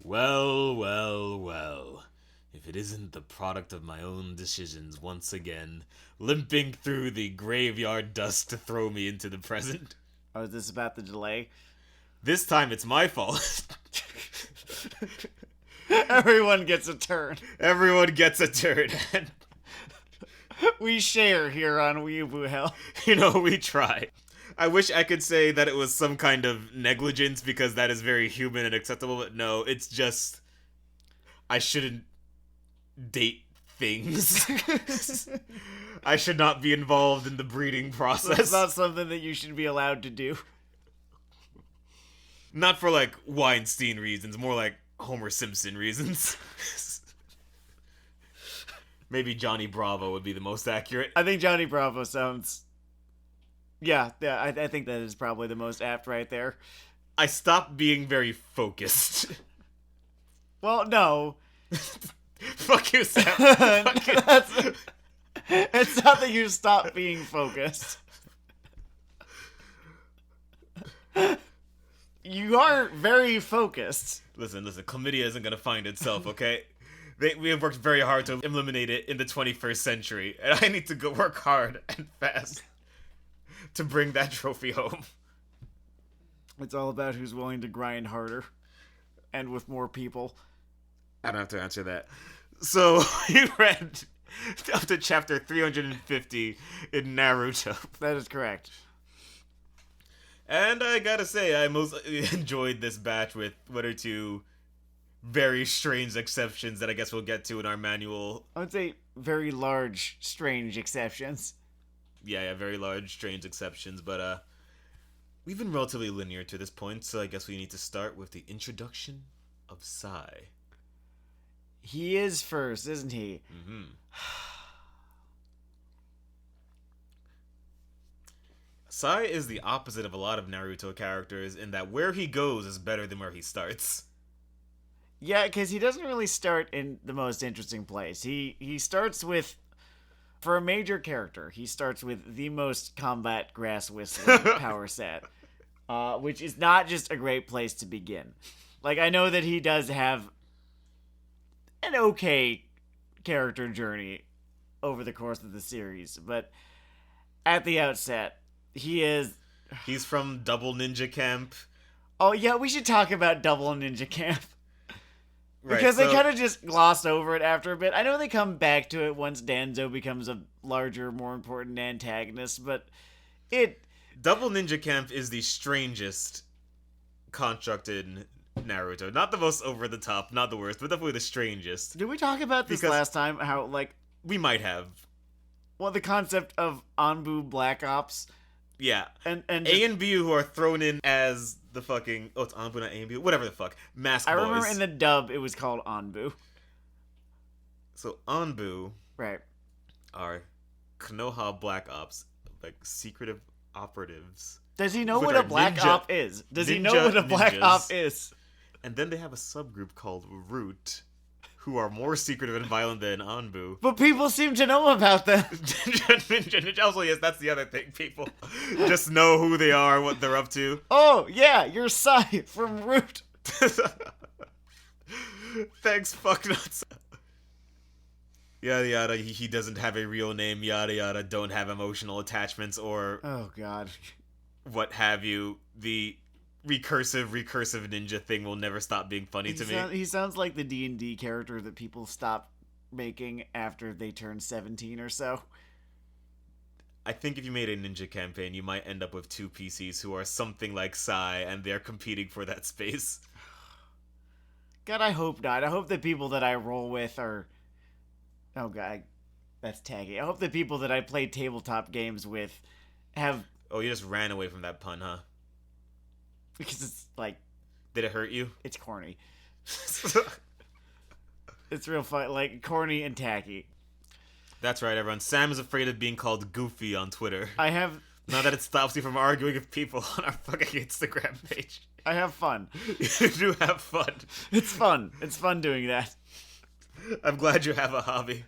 Well, well, well. If it isn't the product of my own decisions once again, limping through the graveyard dust to throw me into the present. Oh, is this about the delay? This time it's my fault. Everyone gets a turn. Everyone gets a turn. We share here on Weeaboo Hell. We try. I wish I could say that it was some kind of negligence because that is very human and acceptable, but no, it's just I shouldn't date things. I should not be involved in the breeding process. That's not something that you should be allowed to do. Not for, like, Weinstein reasons, more like Homer Simpson reasons. Maybe Johnny Bravo would be the most accurate. I think Johnny Bravo sounds... Yeah, I think that is probably the most apt right there. I stopped being very focused. Well, no. Fuck you, Sam. Fuck you. It's not that you stopped being focused. You are very focused. Listen, chlamydia isn't gonna find itself, okay? We have worked very hard to eliminate it in the 21st century, and I need to go work hard and fast to bring that trophy home. It's all about who's willing to grind harder and with more people. I don't have to answer that. So, you read up to chapter 350 in Naruto. That is correct. And I gotta say, I mostly enjoyed this batch with one or two very strange exceptions that I guess we'll get to in our manual. I would say very large, strange exceptions. Yeah, very large, strange exceptions, but we've been relatively linear to this point, so I guess we need to start with the introduction of Sai. He is first, isn't he? Mm-hmm. Sai is the opposite of a lot of Naruto characters in that where he goes is better than where he starts. Yeah, because he doesn't really start in the most interesting place. He starts with, for a major character, he starts with the most combat grass whistling power set, which is not just a great place to begin. Like, I know that he does have an okay character journey over the course of the series, but at the outset, He's from Double Ninja Camp. Oh, yeah, we should talk about Double Ninja Camp. Right, because they kind of just gloss over it after a bit. I know they come back to it once Danzo becomes a larger, more important antagonist, but Double Ninja Camp is the strangest construct in Naruto. Not the most over the top, not the worst, but definitely the strangest. Did we talk about this last time? How, like... We might have. Well, the concept of Anbu Black Ops... Yeah. And A and B who are thrown in as the fucking... Oh, it's Anbu, not A and B. Whatever the fuck. Mask boys. I remember in the dub it was called Anbu. So Anbu... Right. Are Konoha Black Ops. Like, secretive operatives. Does he know what a Black Op is? Does he know what a Black Op is? And then they have a subgroup called Root, who are more secretive and violent than Anbu. But people seem to know about them. Also, yes, that's the other thing. People just know who they are, what they're up to. Oh, yeah, you're Sai from Root. Thanks, fucknuts. Yada yada, he doesn't have a real name, yada yada, don't have emotional attachments or... Oh, God. What have you. The recursive ninja thing will never stop being funny to me. He sounds like the D&D character that people stop making after they turn 17 or so. I think if you made a ninja campaign, you might end up with two PCs who are something like Sai, and they're competing for that space. God, I hope not. I hope the people that I roll with are... Oh, God. That's taggy. I hope the people that I play tabletop games with have... Oh, you just ran away from that pun, huh? Because it's like... Did it hurt you? It's corny. It's real fun. Like, corny and tacky. That's right, everyone. Sam is afraid of being called Goofy on Twitter. I have... Not that it stops you from arguing with people on our fucking Instagram page. I have fun. You do have fun. It's fun. It's fun doing that. I'm glad you have a hobby.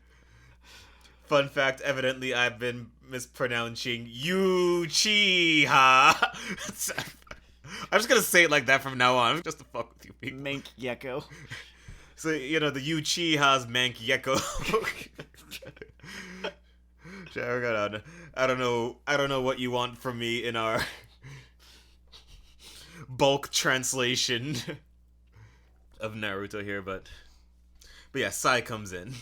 Fun fact, evidently I've been mispronouncing Uchiha. I'm just gonna say it like that from now on, just to fuck with you people. Mank Gecko. So, you know, the Uchiha's Mank Gecko. I don't know what you want from me in our bulk translation of Naruto here, but yeah, Sai comes in.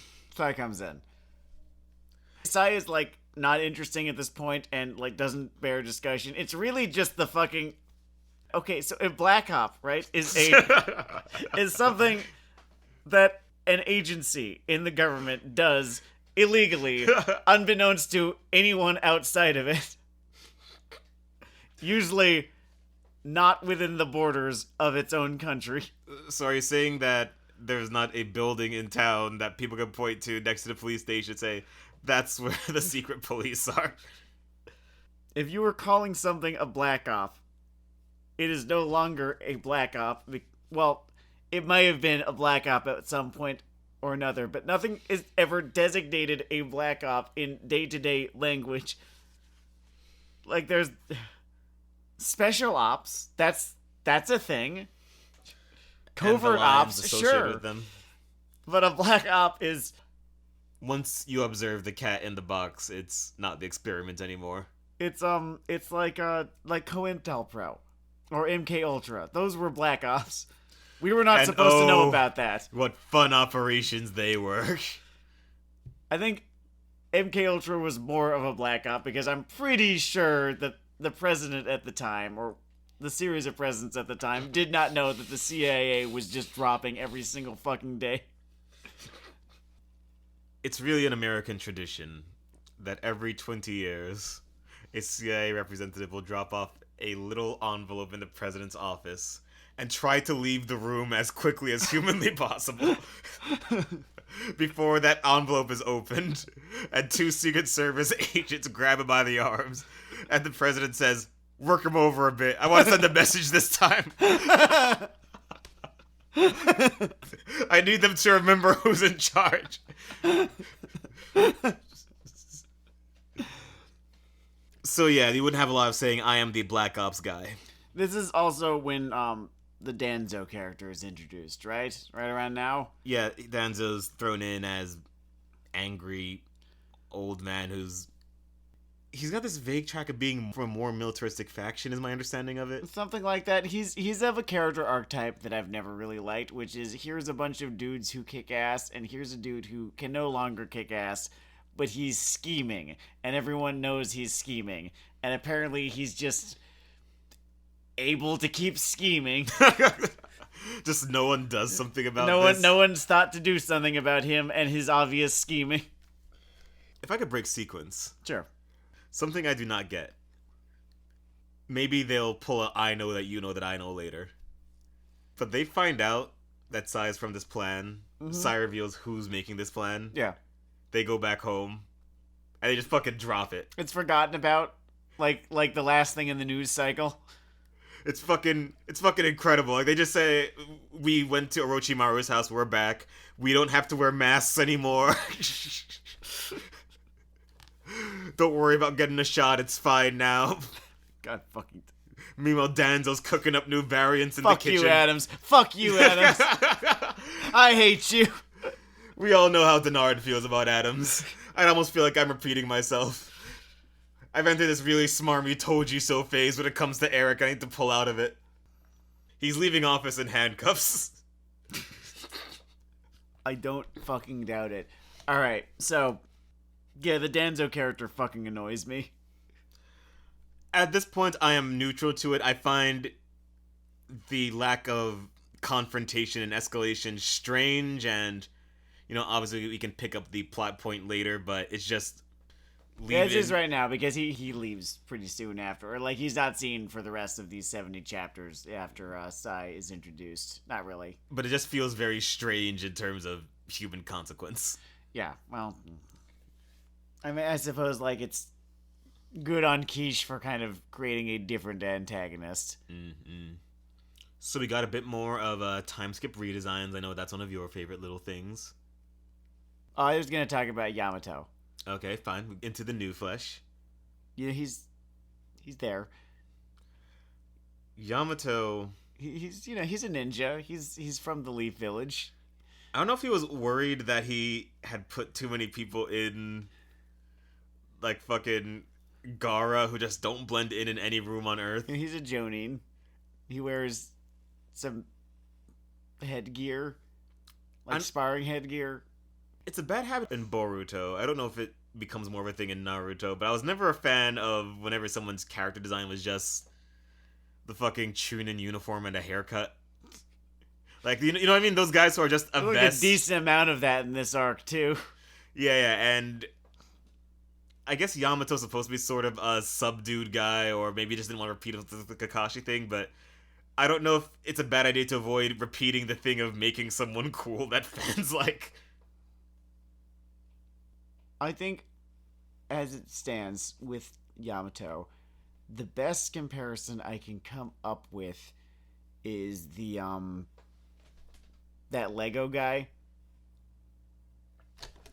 Sai is like not interesting at this point and like doesn't bear discussion. It's really just the fucking okay. So a Black Op, right, is something that an agency in the government does illegally, unbeknownst to anyone outside of it. Usually not within the borders of its own country. So are you saying that there's not a building in town that people can point to next to the police station and say, that's where the secret police are? If you were calling something a Black Op, it is no longer a Black Op. Well, it may have been a Black Op at some point or another, but nothing is ever designated a Black Op in day-to-day language. Like, there's Special Ops, that's a thing. Covert Ops, sure. With them. But a Black Op is... Once you observe the cat in the box, it's not the experiment anymore. It's like COINTELPRO or MK Ultra. Those were Black Ops. We were not supposed to know about that. What fun operations they were. I think MK Ultra was more of a Black Op because I'm pretty sure that the president at the time, or the series of presidents at the time, did not know that the CIA was just dropping every single fucking day. It's really an American tradition that every 20 years, a CIA representative will drop off a little envelope in the president's office and try to leave the room as quickly as humanly possible before that envelope is opened and two Secret Service agents grab him by the arms and the president says, work him over a bit. I want to send a message this time. I need them to remember who's in charge. So yeah, you wouldn't have a lot of saying, I am the Black Ops guy. This is also when the Danzo character is introduced, right? Right around now? Yeah, Danzo's thrown in as angry old man who's... He's got this vague track of being from a more militaristic faction, is my understanding of it. Something like that. He's of a character archetype that I've never really liked, which is here's a bunch of dudes who kick ass, and here's a dude who can no longer kick ass, but he's scheming, and everyone knows he's scheming, and apparently he's just able to keep scheming. Just no one does something about this. No one's thought to do something about him and his obvious scheming. If I could break sequence. Sure. Something I do not get. Maybe they'll pull a I know that you know that I know later. But they find out that Sai is from this plan. Mm-hmm. Sai reveals who's making this plan. Yeah. They go back home. And they just fucking drop it. It's forgotten about. Like the last thing in the news cycle. It's fucking incredible. Like, they just say, we went to Orochimaru's house, we're back. We don't have to wear masks anymore. Don't worry about getting a shot, it's fine now. God fucking... Meanwhile, Danzo's cooking up new variants in the kitchen. Fuck you, Adams. I hate you. We all know how Denard feels about Adams. I almost feel like I'm repeating myself. I've entered this really smarmy told you so phase when it comes to Eric. I need to pull out of it. He's leaving office in handcuffs. I don't fucking doubt it. Alright, so... Yeah, the Danzo character fucking annoys me. At this point, I am neutral to it. I find the lack of confrontation and escalation strange, and, you know, obviously we can pick up the plot point later, but it's just... Yeah, it's just right now, because he leaves pretty soon after. Or, like, he's not seen for the rest of these 70 chapters after Sai is introduced. Not really. But it just feels very strange in terms of human consequence. Yeah, well... I mean, I suppose, like, it's good on Quiche for kind of creating a different antagonist. Mm-hmm. So we got a bit more of time skip redesigns. I know that's one of your favorite little things. I was going to talk about Yamato. Okay, fine. Into the new flesh. Yeah, he's there. Yamato, he's a ninja. He's from the Leaf Village. I don't know if he was worried that he had put too many people in, like fucking Gara, who just don't blend in any room on Earth. He's a Jonin. He wears some headgear, like sparring headgear. It's a bad habit in Boruto. I don't know if it becomes more of a thing in Naruto, but I was never a fan of whenever someone's character design was just the fucking Chunin uniform and a haircut. Like, you know what I mean? Those guys who are just a There's vest. a decent amount of that in this arc, too. Yeah, and I guess Yamato's supposed to be sort of a subdued guy, or maybe just didn't want to repeat the Kakashi thing, but I don't know if it's a bad idea to avoid repeating the thing of making someone cool that fans like. I think, as it stands with Yamato, the best comparison I can come up with is the that Lego guy.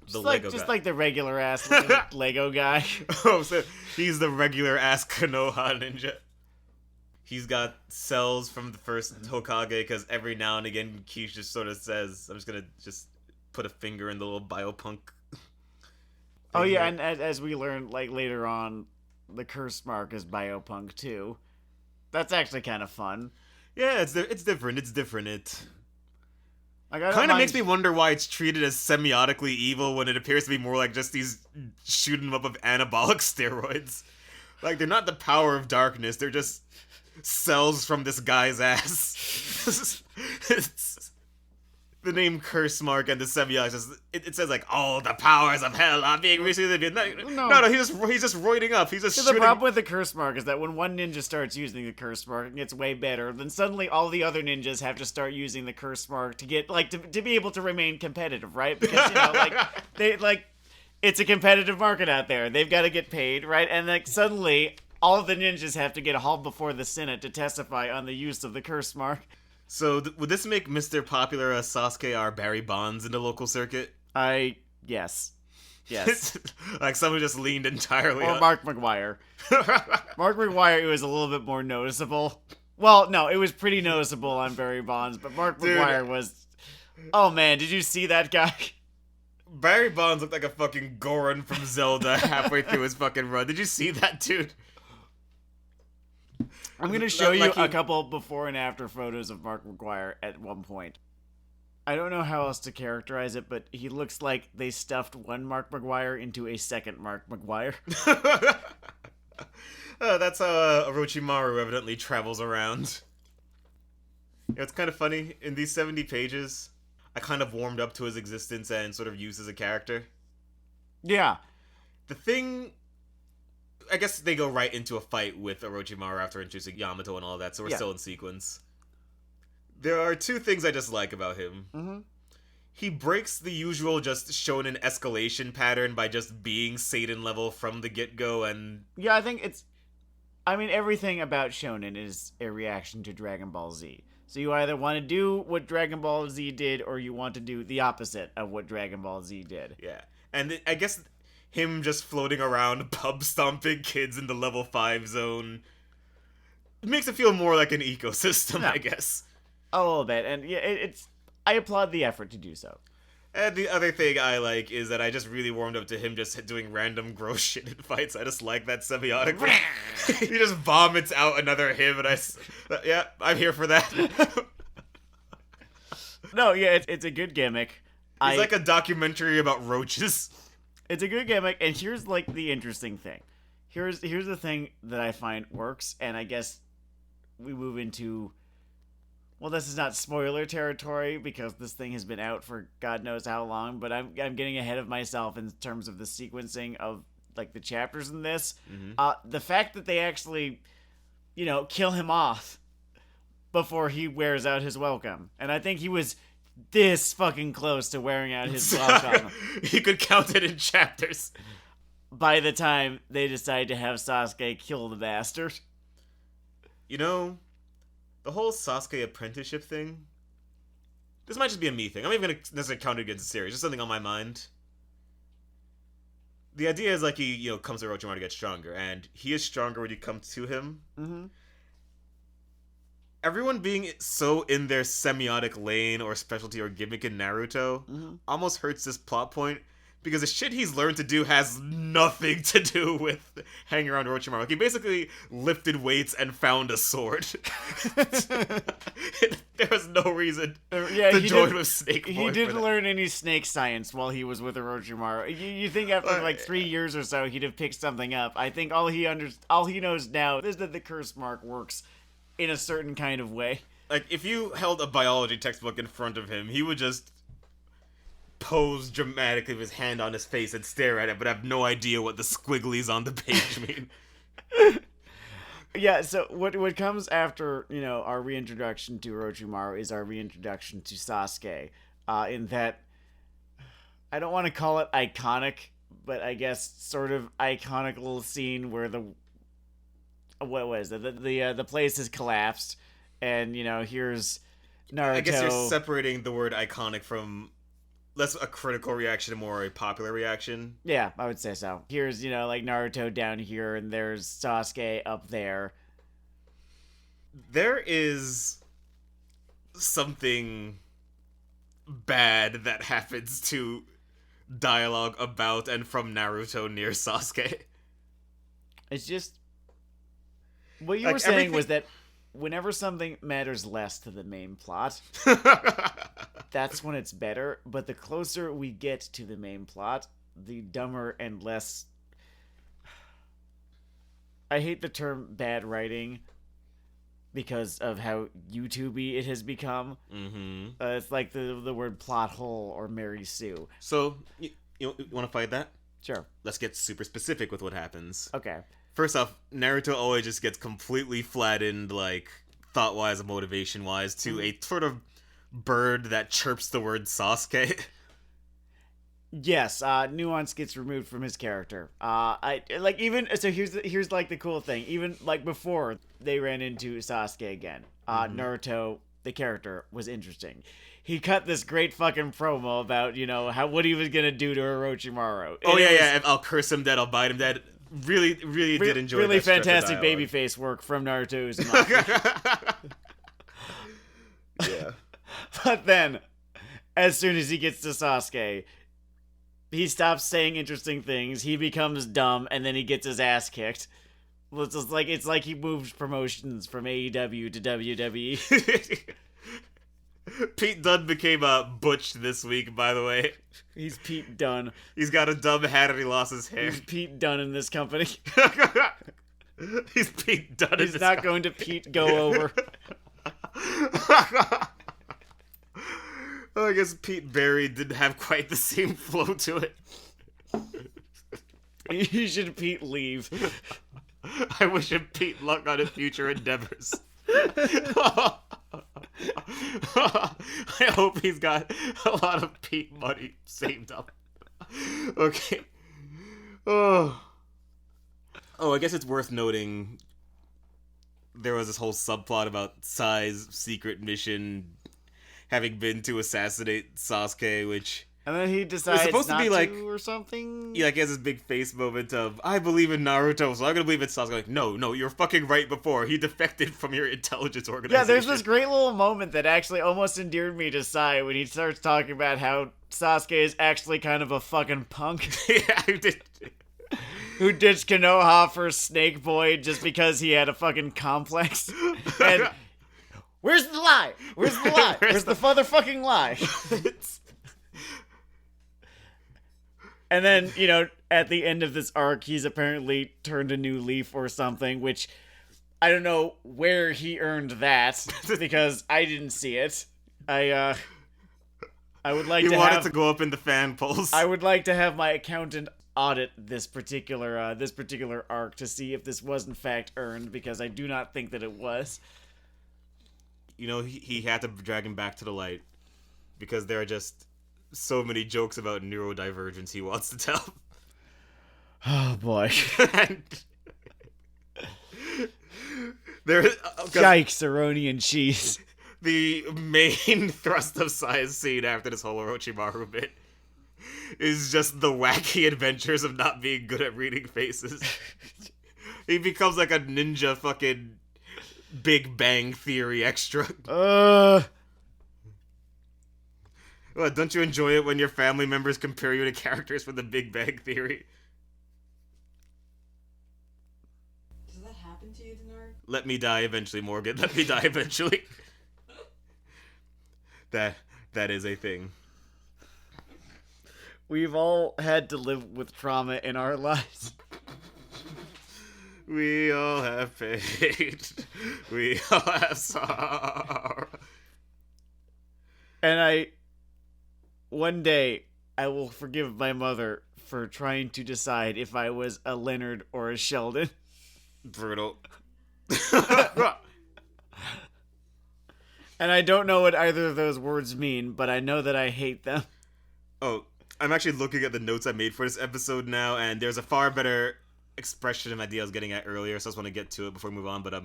Just like the regular ass Lego guy. Oh, so he's the regular ass Konoha ninja. He's got cells from the first Hokage, because every now and again Kish just sort of says, I'm just gonna just put a finger in the little biopunk. Oh yeah, and as we learn like later on, the curse mark is biopunk too. That's actually kind of fun. Yeah, it's different. It's different. It Like, kind of makes me wonder why it's treated as semiotically evil when it appears to be more like just these shooting them up of anabolic steroids. Like, they're not the power of darkness. They're just cells from this guy's ass. It's the name curse mark and the semiotics. It says like, "Oh, the powers of hell are being received." No, he's just roiding up. He's just shooting. The problem with the curse mark is that when one ninja starts using the curse mark and gets way better, then suddenly all the other ninjas have to start using the curse mark to get like to be able to remain competitive, right? Because it's a competitive market out there. They've got to get paid, right? And like suddenly all of the ninjas have to get hauled before the Senate to testify on the use of the curse mark. So would this make Mr. Popular Sasuke our Barry Bonds in the local circuit? Yes. Like someone just leaned entirely or Mark McGuire. Mark McGuire, it was a little bit more noticeable. Well, no, it was pretty noticeable on Barry Bonds, but Mark McGuire was... Oh man, did you see that guy? Barry Bonds looked like a fucking Goron from Zelda halfway through his fucking run. Did you see that, dude? I'm going to show you a couple before and after photos of Mark McGuire at one point. I don't know how else to characterize it, but he looks like they stuffed one Mark McGuire into a second Mark McGuire. That's how Orochimaru evidently travels around. It's kind of funny. In these 70 pages, I kind of warmed up to his existence and sort of used as a character. Yeah. The thing... I guess they go right into a fight with Orochimaru after introducing Yamato and all that, so we're still in sequence. There are two things I dislike about him. Mm-hmm. He breaks the usual just shonen escalation pattern by just being Satan level from the get-go, and... Yeah, I think it's... I mean, everything about shonen is a reaction to Dragon Ball Z. So you either want to do what Dragon Ball Z did, or you want to do the opposite of what Dragon Ball Z did. Yeah. And I guess... him just floating around pub stomping kids in the level 5 zone. It makes it feel more like an ecosystem, I guess. A little bit, and yeah, I applaud the effort to do so. And the other thing I like is that I just really warmed up to him just doing random gross shit in fights. I just like that semiotic. He just vomits out another him, and yeah, I'm here for that. No, yeah, it's a good gimmick. It's like a documentary about roaches. It's a good gimmick, and here's like the interesting thing. Here's the thing that I find works, and I guess we move into... Well, this is not spoiler territory because this thing has been out for God knows how long, but I'm getting ahead of myself in terms of the sequencing of like the chapters in this. Mm-hmm. The fact that they actually, kill him off before he wears out his welcome, and I think he was this fucking close to wearing out his welcome. He could count it in chapters. By the time they decide to have Sasuke kill the bastard. The whole Sasuke apprenticeship thing, this might just be a me thing. I'm not even going to necessarily count it against the series. Just something on my mind. The idea is like he, comes to Orochimaru to get stronger, and he is stronger when you come to him. Mm-hmm. everyone being so in their semiotic lane or specialty or gimmick in Naruto almost hurts this plot point because the shit he's learned to do has nothing to do with hanging around Orochimaru. Like, he basically lifted weights and found a sword. There was no reason to join with Snake Boy. He didn't learn any snake science while he was with Orochimaru. You think after like 3 years or so he'd have picked something up. I think all he knows now is that the curse mark works in a certain kind of way. Like, if you held a biology textbook in front of him, he would just pose dramatically with his hand on his face and stare at it, but have no idea what the squigglies on the page mean. Yeah, so what comes after, our reintroduction to Orochimaru is our reintroduction to Sasuke. In that, I don't want to call it iconic, but I guess sort of iconic little scene where what was it? The place has collapsed, and here's Naruto. I guess you're separating the word iconic from less a critical reaction and more a popular reaction. Yeah, I would say so. Here's, like Naruto down here, and there's Sasuke up there. There is something bad that happens to dialogue about and from Naruto near Sasuke. It's just... What you were saying was that whenever something matters less to the main plot... that's when it's better, but the closer we get to the main plot, the dumber and less... I hate the term bad writing because of how YouTube-y it has become. Mm-hmm. It's like the word plot hole or Mary Sue. So, you want to fight that? Sure. Let's get super specific with what happens. Okay. First off, Naruto always just gets completely flattened, like, thought-wise and motivation-wise, to a sort of bird that chirps the word Sasuke. Yes, nuance gets removed from his character. Here's like the cool thing. Even like before they ran into Sasuke again, Naruto, the character, was interesting. He cut this great fucking promo about what he was gonna do to Orochimaru. Yeah, I'll curse him dead, I'll bite him dead. Really did enjoy really that fantastic babyface work from Naruto Uzumaki. Yeah. But then, as soon as he gets to Sasuke, he stops saying interesting things, he becomes dumb, and then he gets his ass kicked. It's like he moved promotions from AEW to WWE. Pete Dunne became Butch this week, by the way. He's Pete Dunne. He's got a dumb hat and he lost his hair. He's Pete Dunne in this company. He's Pete Dunne in this He's not going to Pete go over. Well, I guess Pete Barry didn't have quite the same flow to it. You should Pete leave. I wish him Pete luck on his future endeavors. I hope he's got a lot of Pete money saved up. Okay. Oh, I guess it's worth noting there was this whole subplot about Sai's secret mission having been to assassinate Sasuke, which... And then he decides supposed not to be like, or something? Yeah, like he has this big face moment of, I believe in Naruto, so I'm gonna believe in Sasuke. Like, no, you're fucking right before. He defected from your intelligence organization. Yeah, there's this great little moment that actually almost endeared me to Sai when he starts talking about how Sasuke is actually kind of a fucking punk. Yeah, I did. Who ditched Konoha for Snake Boy just because he had a fucking complex. And where's the lie? Where's the lie? Where's the motherfucking lie? And then, at the end of this arc, he's apparently turned a new leaf or something, which I don't know where he earned that, because I didn't see it. I would like He wanted to go up in the fan polls. I would like to have my accountant audit this particular arc to see if this was in fact earned, because I do not think that it was. He had to drag him back to the light, because there are just so many jokes about neurodivergence he wants to tell. Oh boy. Yikes, Aronian cheese. The main thrust of Sai's scene after this whole Orochimaru bit is just the wacky adventures of not being good at reading faces. He becomes like a ninja fucking Big Bang Theory extra. Well, don't you enjoy it when your family members compare you to characters from the Big Bang Theory? Does that happen to you, Denard? Let me die eventually, Morgan. Let me die eventually. That is a thing. We've all had to live with trauma in our lives. We all have pain. We all have sorrow. And one day, I will forgive my mother for trying to decide if I was a Leonard or a Sheldon. Brutal. And I don't know what either of those words mean, but I know that I hate them. Oh, I'm actually looking at the notes I made for this episode now, and there's a far better expression of idea I was getting at earlier, so I just want to get to it before we move on. But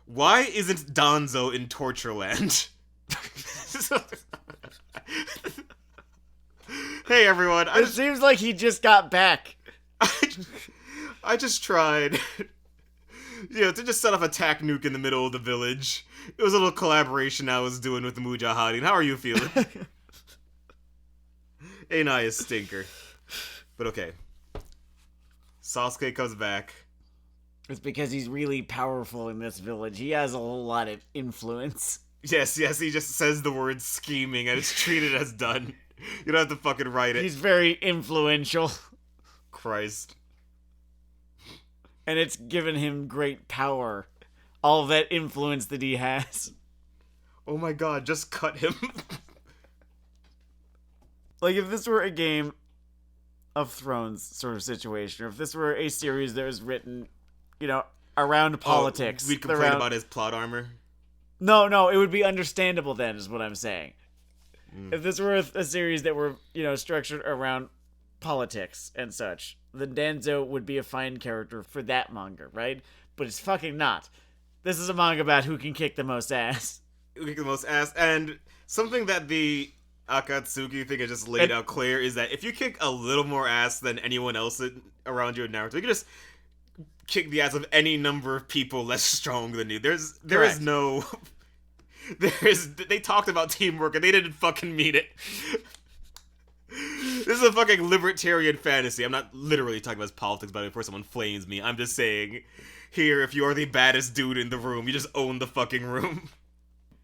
why isn't Donzo in Tortureland? Hey everyone, It seems like he just got back. I just tried, to just set off a tac nuke in the middle of the village. It was a little collaboration I was doing with the Mujahideen. How are you feeling? Ain't I a stinker? But okay. Sasuke comes back. It's because he's really powerful in this village. He has a whole lot of influence. Yes, he just says the word scheming and it's treated as done. You don't have to fucking write it. He's very influential. Christ. And it's given him great power. All that influence that he has. Oh my god, just cut him. Like, if this were a Game of Thrones sort of situation, or if this were a series that was written, around politics. We'd complain about his plot armor? No, it would be understandable then, is what I'm saying. If this were a series that were, structured around politics and such, then Danzo would be a fine character for that manga, right? But it's fucking not. This is a manga about who can kick the most ass. Who can kick the most ass, and something that the Akatsuki thing I just laid out clear is that if you kick a little more ass than anyone else around you in Naruto, you can just kick the ass of any number of people less strong than you. There is no... They talked about teamwork and they didn't fucking mean it. This is a fucking libertarian fantasy. I'm not literally talking about politics, but before someone flames me, I'm just saying, here, if you're the baddest dude in the room, you just own the fucking room.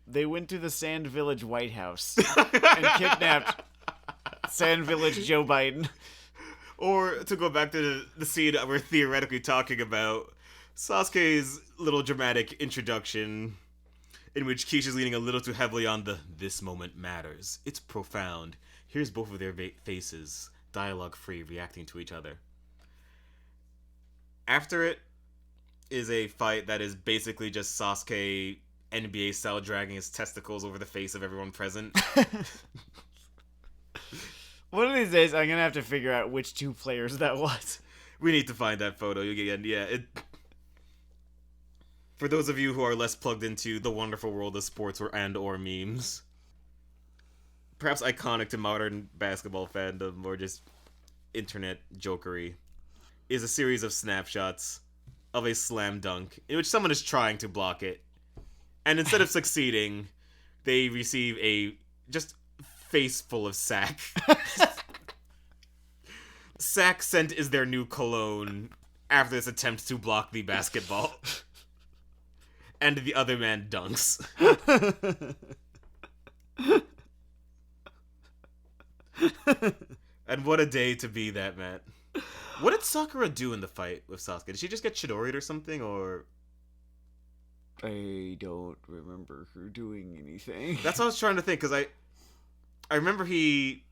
They went to the Sand Village White House and kidnapped Sand Village Joe Biden. Or, to go back to the scene that we're theoretically talking about, Sasuke's little dramatic introduction, in which Kishi's leaning a little too heavily on the "this moment matters. It's profound. Here's both of their faces, dialogue-free, reacting to each other." After it is a fight that is basically just Sasuke NBA-style dragging his testicles over the face of everyone present. One of these days, I'm gonna have to figure out which two players that was. We need to find that photo again. Yeah, for those of you who are less plugged into the wonderful world of sports or memes, perhaps iconic to modern basketball fandom or just internet jokery, is a series of snapshots of a slam dunk in which someone is trying to block it, and instead of succeeding, they receive a just face full of sack. Sack scent is their new cologne after this attempt to block the basketball. And the other man dunks. And what a day to be that, Matt. What did Sakura do in the fight with Sasuke? Did she just get Chidori'd or something, or... I don't remember her doing anything. That's what I was trying to think, because I remember he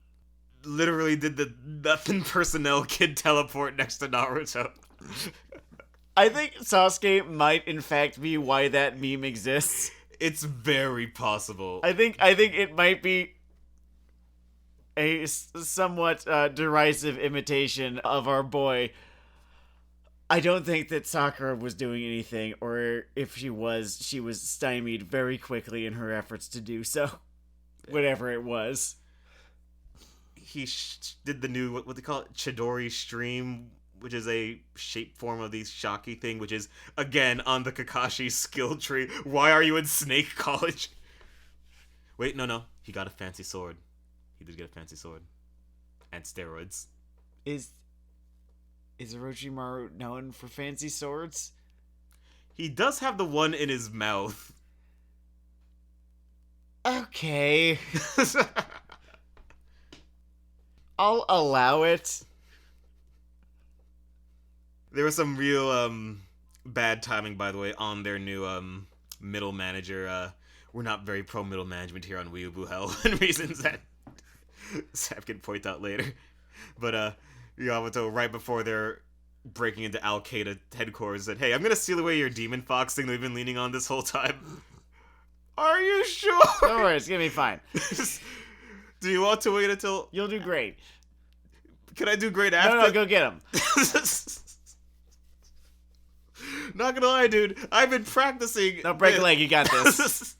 literally did the nothing personnel kid teleport next to Naruto. I think Sasuke might, in fact, be why that meme exists. It's very possible. I think it might be a somewhat derisive imitation of our boy. I don't think that Sakura was doing anything, or if she was stymied very quickly in her efforts to do so. Whatever it was. He did the new, what they call it, Chidori stream, which is a shape form of the Shaki thing, which is, again, on the Kakashi skill tree. Why are you in Snake College? Wait, no. He got a fancy sword. He did get a fancy sword. And steroids. Is Orochimaru known for fancy swords? He does have the one in his mouth. Okay. I'll allow it. There was some real bad timing, by the way, on their new middle manager. We're not very pro middle management here on Weeaboo Hell, and reasons that Sam can point out later. But Yamato, right before they're breaking into Al Qaeda headquarters, said, "Hey, I'm gonna steal away your demon fox thing that we've been leaning on this whole time." Are you sure? Don't worry, it's gonna be fine. Do you want to wait until... You'll do great. Can I do great after? No, go get him. Not gonna lie, dude. I've been practicing. No, break a leg. You got this.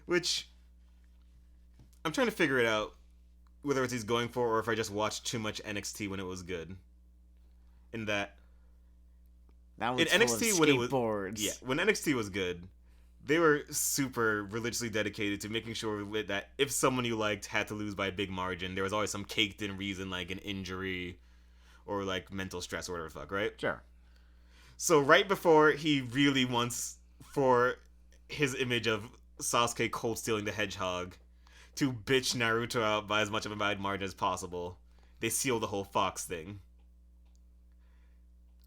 Which... I'm trying to figure it out. Whether it's he's going for, or if I just watched too much NXT when it was good. In that... Now in it's NXT full when of it was... skateboards. Yeah, when NXT was good... They were super religiously dedicated to making sure that if someone you liked had to lose by a big margin, there was always some caked-in reason, like an injury or like mental stress or whatever the fuck, right? Sure. So right before he really wants for his image of Sasuke cold stealing the hedgehog to bitch Naruto out by as much of a wide margin as possible, they seal the whole Fox thing.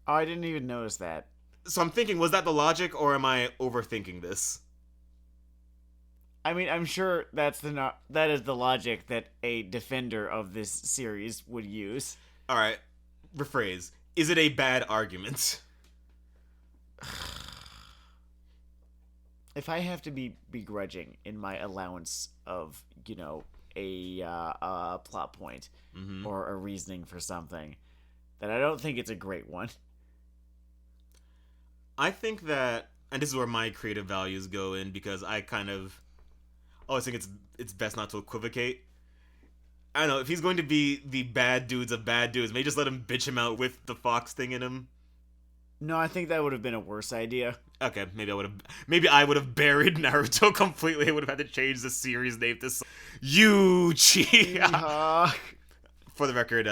Oh, I didn't even notice that. So I'm thinking, was that the logic, or am I overthinking this? I mean, I'm sure that is the logic that a defender of this series would use. Alright, rephrase. Is it a bad argument? If I have to be begrudging in my allowance of, a plot point or a reasoning for something, then I don't think it's a great one. I think that, and this is where my creative values go in, because I kind of always think it's best not to equivocate. I don't know, if he's going to be the bad dudes of bad dudes, maybe just let him bitch him out with the Fox thing in him. No, I think that would have been a worse idea. Okay, maybe I would have buried Naruto completely. I would have had to change the series name to Uchiha. For the record,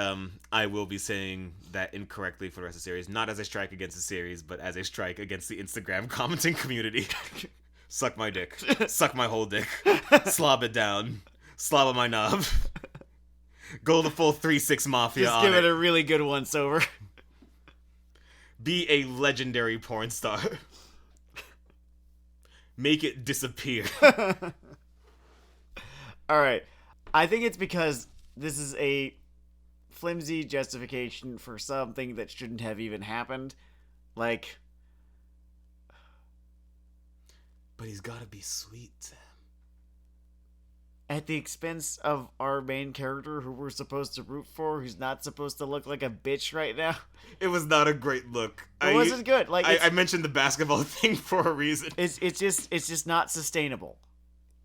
I will be saying that incorrectly for the rest of the series, not as a strike against the series, but as a strike against the Instagram commenting community. Suck my dick. Suck my whole dick. Slob it down. Slob on my knob. Go the full 3-6 Mafia Just on give it a really good once-over. Be a legendary porn star. Make it disappear. Alright. I think it's because this is a flimsy justification for something that shouldn't have even happened. Like... But he's gotta be sweet, Sam. At the expense of our main character who we're supposed to root for, who's not supposed to look like a bitch right now. It was not a great look. It wasn't good. Like I mentioned the basketball thing for a reason. It's just not sustainable.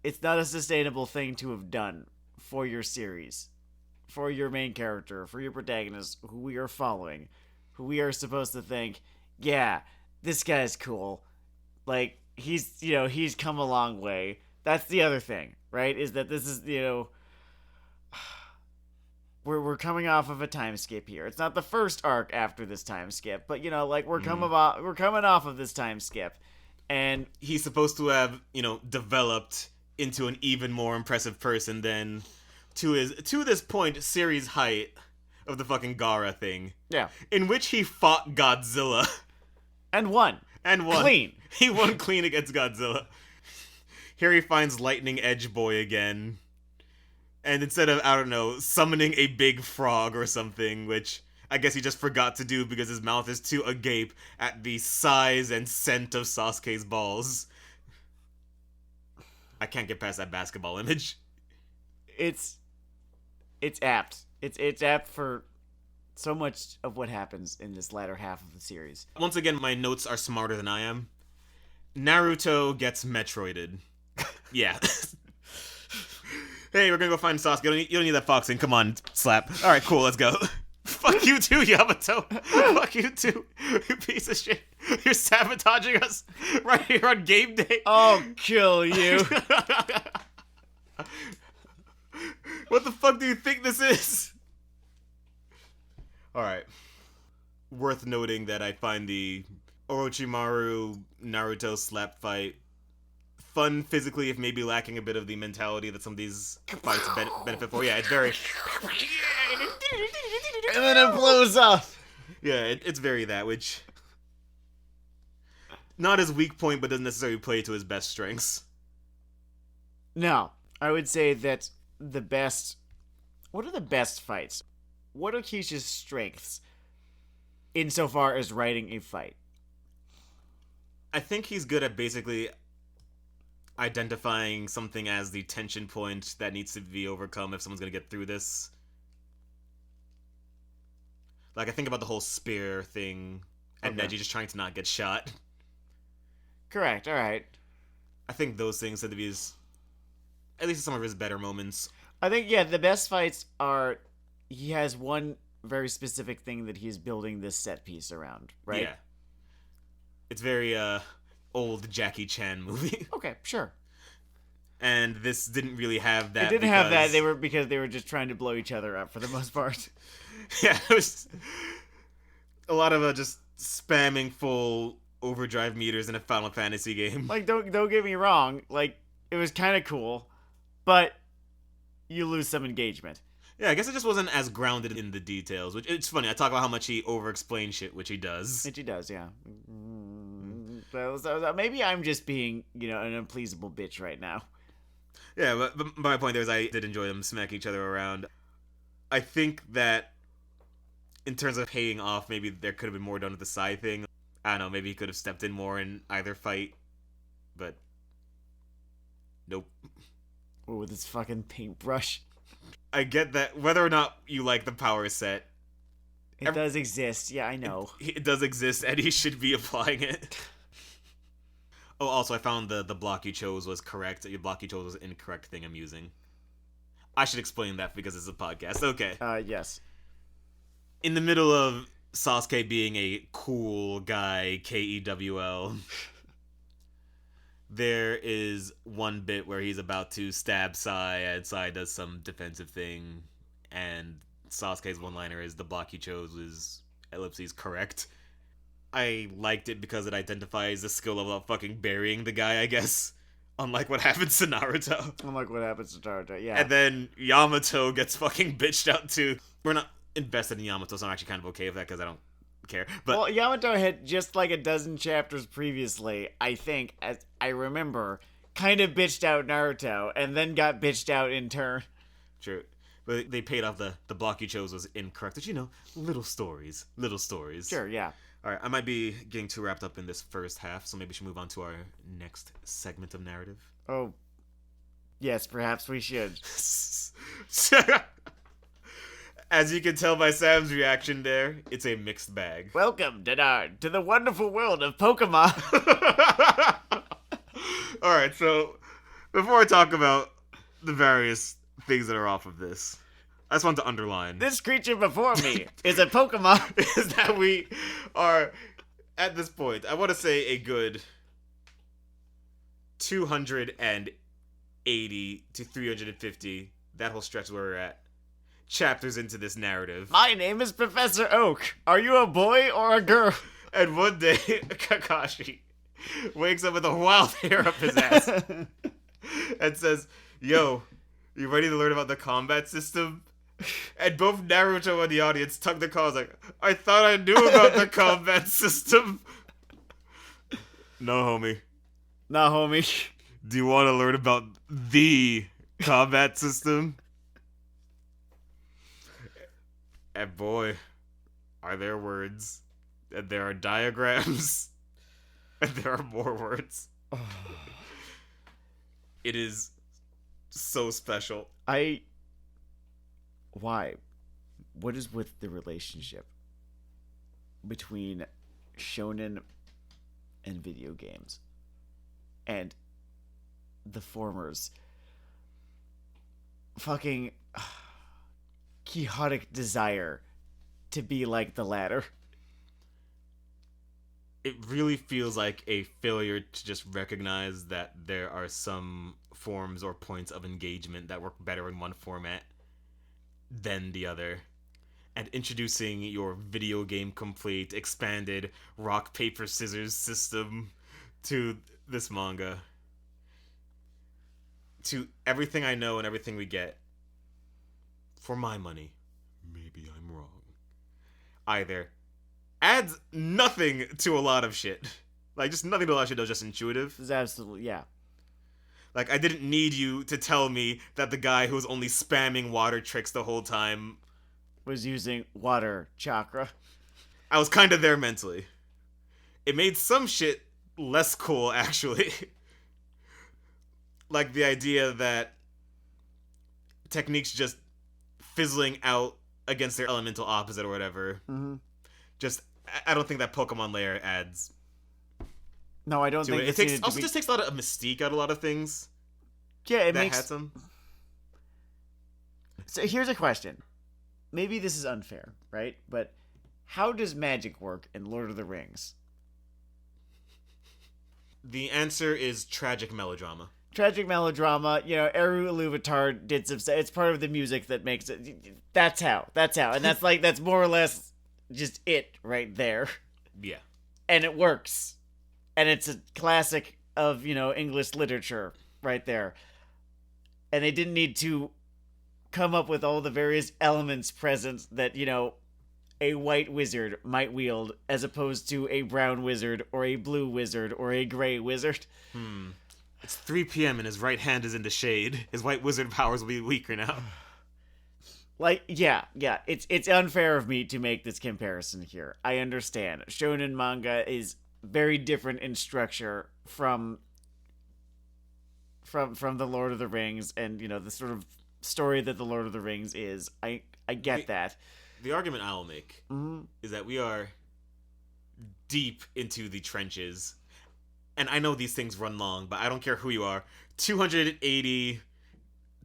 It's not a sustainable thing to have done for your series, for your main character, for your protagonist, who we are following, who we are supposed to think, yeah, this guy's cool. Like, he's come a long way. That's the other thing, right? Is that this is, we're coming off of a time skip here. It's not the first arc after this time skip, but we're coming off of this time skip, and he's supposed to have, developed into an even more impressive person than to this point series height of the fucking Gaara thing. Yeah. In which he fought Godzilla. And won. Clean. He won clean against Godzilla. Here he finds Lightning Edge Boy again. And instead of, I don't know, summoning a big frog or something, which I guess he just forgot to do because his mouth is too agape at the size and scent of Sasuke's balls. I can't get past that basketball image. It's apt. It's apt for so much of what happens in this latter half of the series. Once again, my notes are smarter than I am. Naruto gets Metroided. Yeah. Hey, we're gonna go find Sasuke. You don't need that foxing. Come on, slap. All right, cool. Let's go. Fuck you too, Yamato. Fuck you too, you piece of shit. You're sabotaging us right here on game day. I'll kill you. What the fuck do you think this is? Alright. Worth noting that I find the Orochimaru Naruto slap fight fun physically, if maybe lacking a bit of the mentality that some of these fights benefit for. Yeah, it's very... And then it blows up. Yeah, it's very that, which... Not his weak point, but doesn't necessarily play to his best strengths. No, I would say that the best... What are the best fights? What are Kishi's strengths insofar as writing a fight? I think he's good at basically identifying something as the tension point that needs to be overcome if someone's going to get through this. Like, I think about the whole spear thing and Okay. Neji just trying to not get shot. Correct, alright. I think those things tend to be at least some of his better moments. I think, yeah, the best fights are... He has one very specific thing that he's building this set piece around, right? Yeah. It's very, old Jackie Chan movie. Okay, sure. And this didn't really have that. It didn't have that. Because they were just trying to blow each other up for the most part. Yeah, it was a lot of just spamming full overdrive meters in a Final Fantasy game. Like, don't get me wrong. Like, it was kind of cool, but you lose some engagement. Yeah, I guess it just wasn't as grounded in the details. Which it's funny. I talk about how much he over-explains shit, which he does. Which he does, yeah. So maybe I'm just being, an unpleasable bitch right now. Yeah, but my point there is I did enjoy them smacking each other around. I think that in terms of paying off, maybe there could have been more done with the Sai thing. I don't know, maybe he could have stepped in more in either fight. But nope. Ooh, with his fucking paintbrush. I get that whether or not you like the power set, It does exist, yeah, I know. it does exist and he should be applying it. Oh, also I found the block you chose was correct. Your block you chose was the incorrect thing I'm using. I should explain that because it's a podcast. Okay. Yes. In the middle of Sasuke being a cool guy, KEWL, there is one bit where he's about to stab Sai, and Sai does some defensive thing, and Sasuke's one-liner is, the block he chose was, ellipses, correct. I liked it because it identifies the skill level of fucking burying the guy, I guess. Unlike what happens to Naruto. Unlike what happens to Naruto, yeah. And then Yamato gets fucking bitched out too. We're not invested in Yamato, so I'm actually kind of okay with that because I don't care. But well, Yamato had just like a dozen chapters previously, I think, as I remember, kind of bitched out Naruto, and then got bitched out in turn. True. But they paid off the block you chose was incorrect. Which, little stories. Little stories. Sure, yeah. Alright, I might be getting too wrapped up in this first half, so maybe we should move on to our next segment of narrative. Oh, yes, perhaps we should. As you can tell by Sam's reaction there, it's a mixed bag. Welcome, Denard, to the wonderful world of Pokemon. Alright, so before I talk about the various things that are off of this, I just want to underline This creature before me is a Pokemon. is that we are at this point, I want to say a good 280 to 350, that whole stretch where we're at, chapters into this narrative. My name is Professor Oak. Are you a boy or a girl? And one day, Kakashi wakes up with a wild hair up his ass and says, "Yo, you ready to learn about the combat system?" And both Naruto and the audience tugged their calls like, "I thought I knew about the combat system." No, homie. Nah, homie. Do you want to learn about the combat system? And boy, are there words. And there are diagrams. And there are more words. It is so special. Why? What is with the relationship between shonen and video games? And the former's fucking quixotic desire to be like the latter. It really feels like a failure to just recognize that there are some forms or points of engagement that work better in one format than the other. And introducing your video game complete, expanded rock, paper, scissors system to this manga. To everything I know and everything we get, for my money, maybe I'm wrong, either adds nothing to a lot of shit. Like, just nothing to a lot of shit that was just intuitive. It's absolutely, yeah. Like, I didn't need you to tell me that the guy who was only spamming water tricks the whole time Was using water chakra. I was kind of there mentally. It made some shit less cool, actually. Like the idea that techniques just fizzling out against their elemental opposite or whatever. Mm-hmm. Just, I don't think that Pokemon layer adds No, I don't to think it. It this takes, needed also to be... just takes a lot of mystique out of a lot of things. Yeah, it that makes... had some. So here's a question. Maybe this is unfair, right? But how does magic work in Lord of the Rings? The answer is tragic melodrama. Tragic melodrama, Eru Iluvatar did some stuff. It's part of the music that makes it. That's how. And that's more or less just it right there. Yeah. And it works. And it's a classic of, English literature right there. And they didn't need to come up with all the various elements present that, a white wizard might wield as opposed to a brown wizard or a blue wizard or a gray wizard. It's 3 p.m. and his right hand is in the shade. His white wizard powers will be weaker now. Like, yeah. It's unfair of me to make this comparison here. I understand. Shonen manga is very different in structure from the Lord of the Rings and, the sort of story that the Lord of the Rings is. I get that. The argument I will make is that we are deep into the trenches. And I know these things run long, but I don't care who you are. 280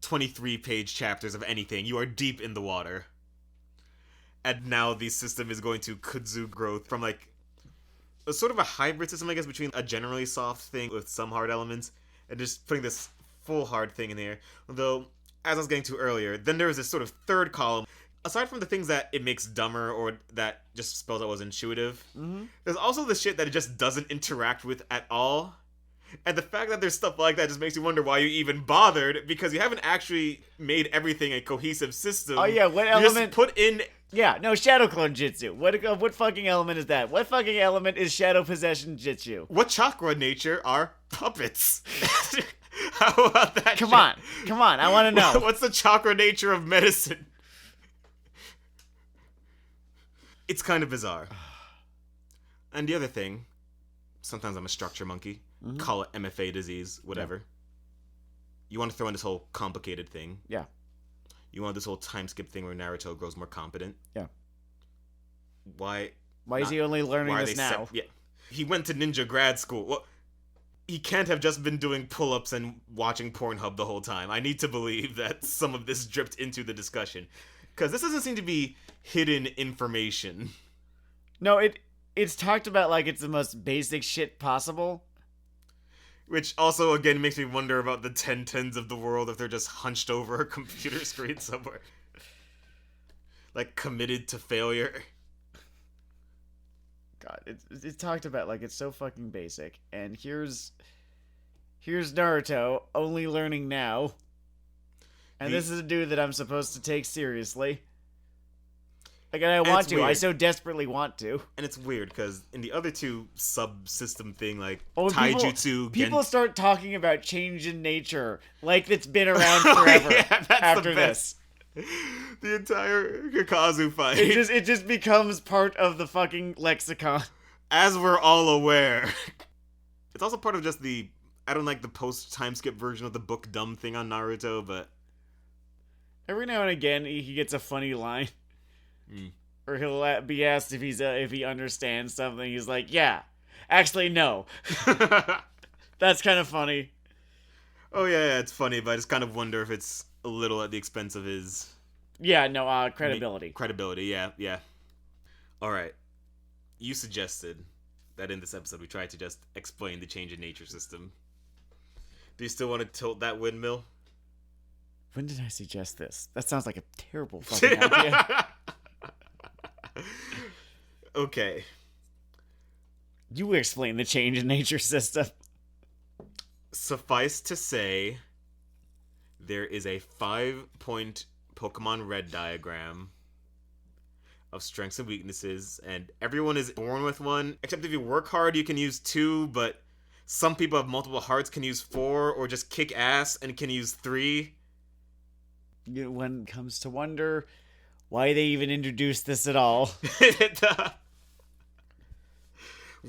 23-page chapters of anything. You are deep in the water. And now the system is going to kudzu growth from like a sort of a hybrid system, I guess, between a generally soft thing with some hard elements and just putting this full hard thing in there. Although, as I was getting to earlier, then there was this sort of third column. Aside from the things that it makes dumber or that just spells out was intuitive, there's also the shit that it just doesn't interact with at all. And the fact that there's stuff like that just makes you wonder why you even bothered, because you haven't actually made everything a cohesive system. Oh yeah, what you element? just put in... Yeah, no, Shadow Clone Jitsu. What fucking element is that? What fucking element is Shadow Possession Jitsu? What chakra nature are puppets? How about that Come shit? on, I want to know. What's the chakra nature of medicine? It's kind of bizarre. And the other thing, sometimes I'm a structure monkey. Call it MFA disease, whatever. Yeah. You want to throw in this whole complicated thing. Yeah. You want this whole time skip thing where Naruto grows more competent. Yeah. Why is he only learning this now? Yeah. He went to ninja grad school. Well, he can't have just been doing pull-ups and watching Pornhub the whole time. I need to believe that some of this dripped into the discussion. Because this doesn't seem to be hidden information. No, it's talked about like it's the most basic shit possible. Which also, again, makes me wonder about the 1010s of the world if they're just hunched over a computer screen somewhere. Like, committed to failure. God, it's talked about like it's so fucking basic. And here's Naruto, only learning now. And this is a dude that I'm supposed to take seriously. Like, and I want to. I so desperately want to. And it's weird, because in the other two subsystem thing, like, Taijutsu... People start talking about change in nature, like it's been around forever after this. The entire Kakazu fight. It just becomes part of the fucking lexicon. As we're all aware. It's also part of just the... I don't like the post-time skip version of the book dumb thing on Naruto, but... Every now and again, he gets a funny line. Or he'll be asked if he understands something. He's like, yeah. Actually, no. That's kind of funny. Oh, yeah, it's funny, but I just kind of wonder if it's a little at the expense of his Yeah, no, credibility. credibility. Yeah. All right. You suggested that in this episode we tried to just explain the change in nature system. Do you still want to tilt that windmill? When did I suggest this? That sounds like a terrible fucking idea. Okay. You explain the change in nature system. Suffice to say, there is a 5-point Pokemon Red diagram of strengths and weaknesses, and everyone is born with one, except if you work hard you can use 2, but some people have multiple hearts, can use 4, or just kick ass and can use 3. One comes to wonder why they even introduced this at all.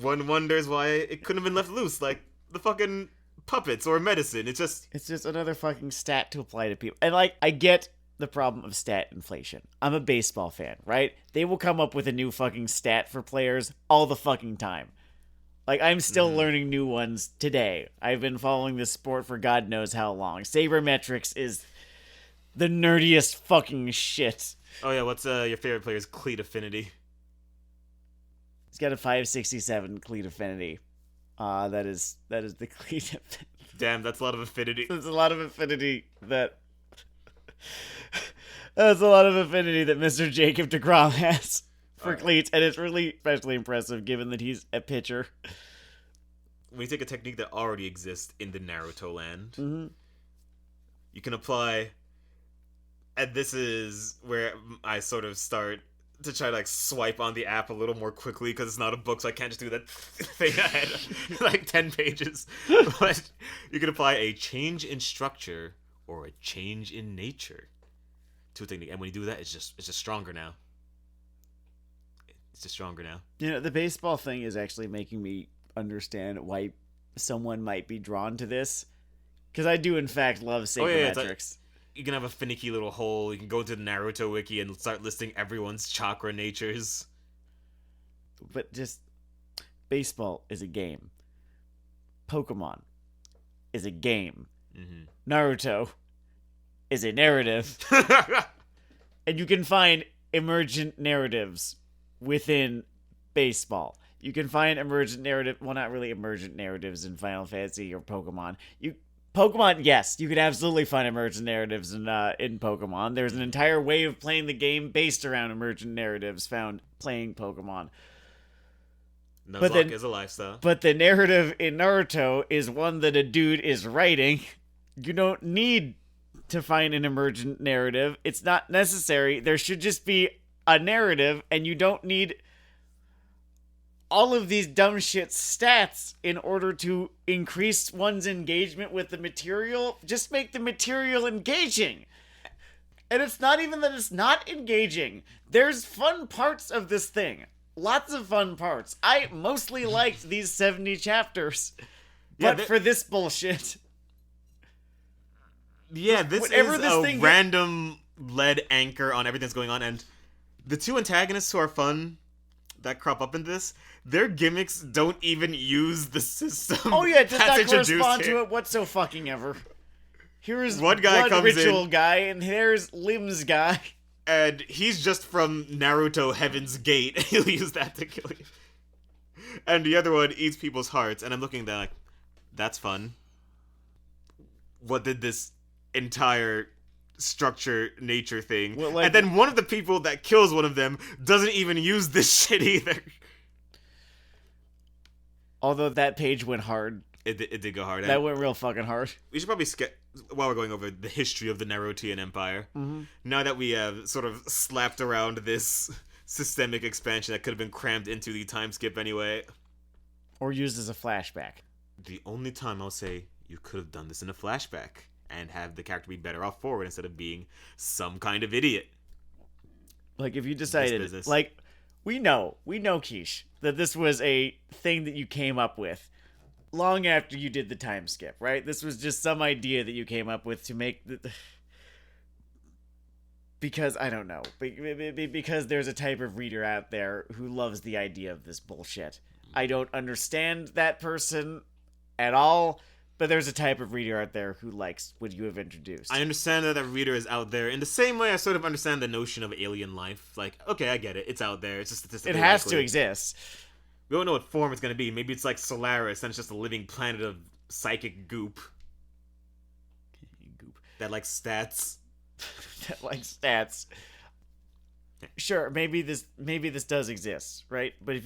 One wonders why it couldn't have been left loose like the fucking puppets or medicine. It's just another fucking stat to apply to people. And, like, I get the problem of stat inflation. I'm a baseball fan, right? They will come up with a new fucking stat for players all the fucking time. Like, I'm still learning new ones today. I've been following this sport for God knows how long. Sabermetrics is the nerdiest fucking shit. Oh yeah, what's your favorite player's cleat affinity? He's got a 567 cleat affinity. That is the cleat affinity. Damn, that's a lot of affinity. There's a lot of affinity that... That's a lot of affinity that Mr. Jacob deGrom has for cleats, and it's really especially impressive given that he's a pitcher. When you take a technique that already exists in the Naruto land, Mm-hmm. you can apply... And this is where I sort of start to try to, like, swipe on the app a little more quickly because it's not a book, so I can't just do that thing ahead, like 10 pages. But you can apply a change in structure or a change in nature to a technique, and when you do that, it's just stronger now. It's just stronger now. You know, the baseball thing is actually making me understand why someone might be drawn to this, because I do in fact love sabermetrics. You can have a finicky little hole. You can go to the Naruto wiki and start listing everyone's chakra natures. But just, baseball is a game. Pokemon is a game. Mm-hmm. Naruto is a narrative. And you can find emergent narratives within baseball. You can find emergent narrative, well, not really emergent narratives in Final Fantasy or Pokemon. Pokemon, yes, you can absolutely find emergent narratives in Pokemon. There's an entire way of playing the game based around emergent narratives found playing Pokemon. Nuzlocke is a lifestyle. But the narrative in Naruto is one that a dude is writing. You don't need to find an emergent narrative. It's not necessary. There should just be a narrative, and you don't need all of these dumb shit stats in order to increase one's engagement with the material. Just make the material engaging. And it's not even that it's not engaging. There's fun parts of this thing. Lots of fun parts. I mostly liked these 70 chapters. But for this bullshit. Yeah, this is a random lead anchor on everything that's going on. And the two antagonists who are fun that crop up in this, their gimmicks don't even use the system. Oh yeah, it does not correspond to it whatsoever. Here's one guy blood ritual guy, and there's limbs guy. And he's just from Naruto Heaven's Gate. He'll use that to kill you. And the other one eats people's hearts. And I'm looking at that like, that's fun. What did this entire structure nature thing? Well, like, and then one of the people that kills one of them doesn't even use this shit either. Although that page went hard. It did go hard. That went real fucking hard. We should probably while we're going over the history of the Narutean Empire, now that we have sort of slapped around this systemic expansion that could have been crammed into the time skip anyway. Or used as a flashback. The only time I'll say you could have done this in a flashback and have the character be better off forward instead of being some kind of idiot. Like, if you decided, like, we know, Quiche, that this was a thing that you came up with long after you did the time skip, right? This was just some idea that you came up with to make the... Because, I don't know, because there's a type of reader out there who loves the idea of this bullshit. I don't understand that person at all, But there's a type of reader out there who likes what you have introduced. I understand that reader is out there in the same way I sort of understand the notion of alien life. Like, okay, I get it. It's out there. It's just statistically It has likely. to exist. We don't know what form it's going to be. Maybe it's like Solaris and it's just a living planet of psychic goop. That likes stats. That likes stats. Sure, maybe this does exist, right? But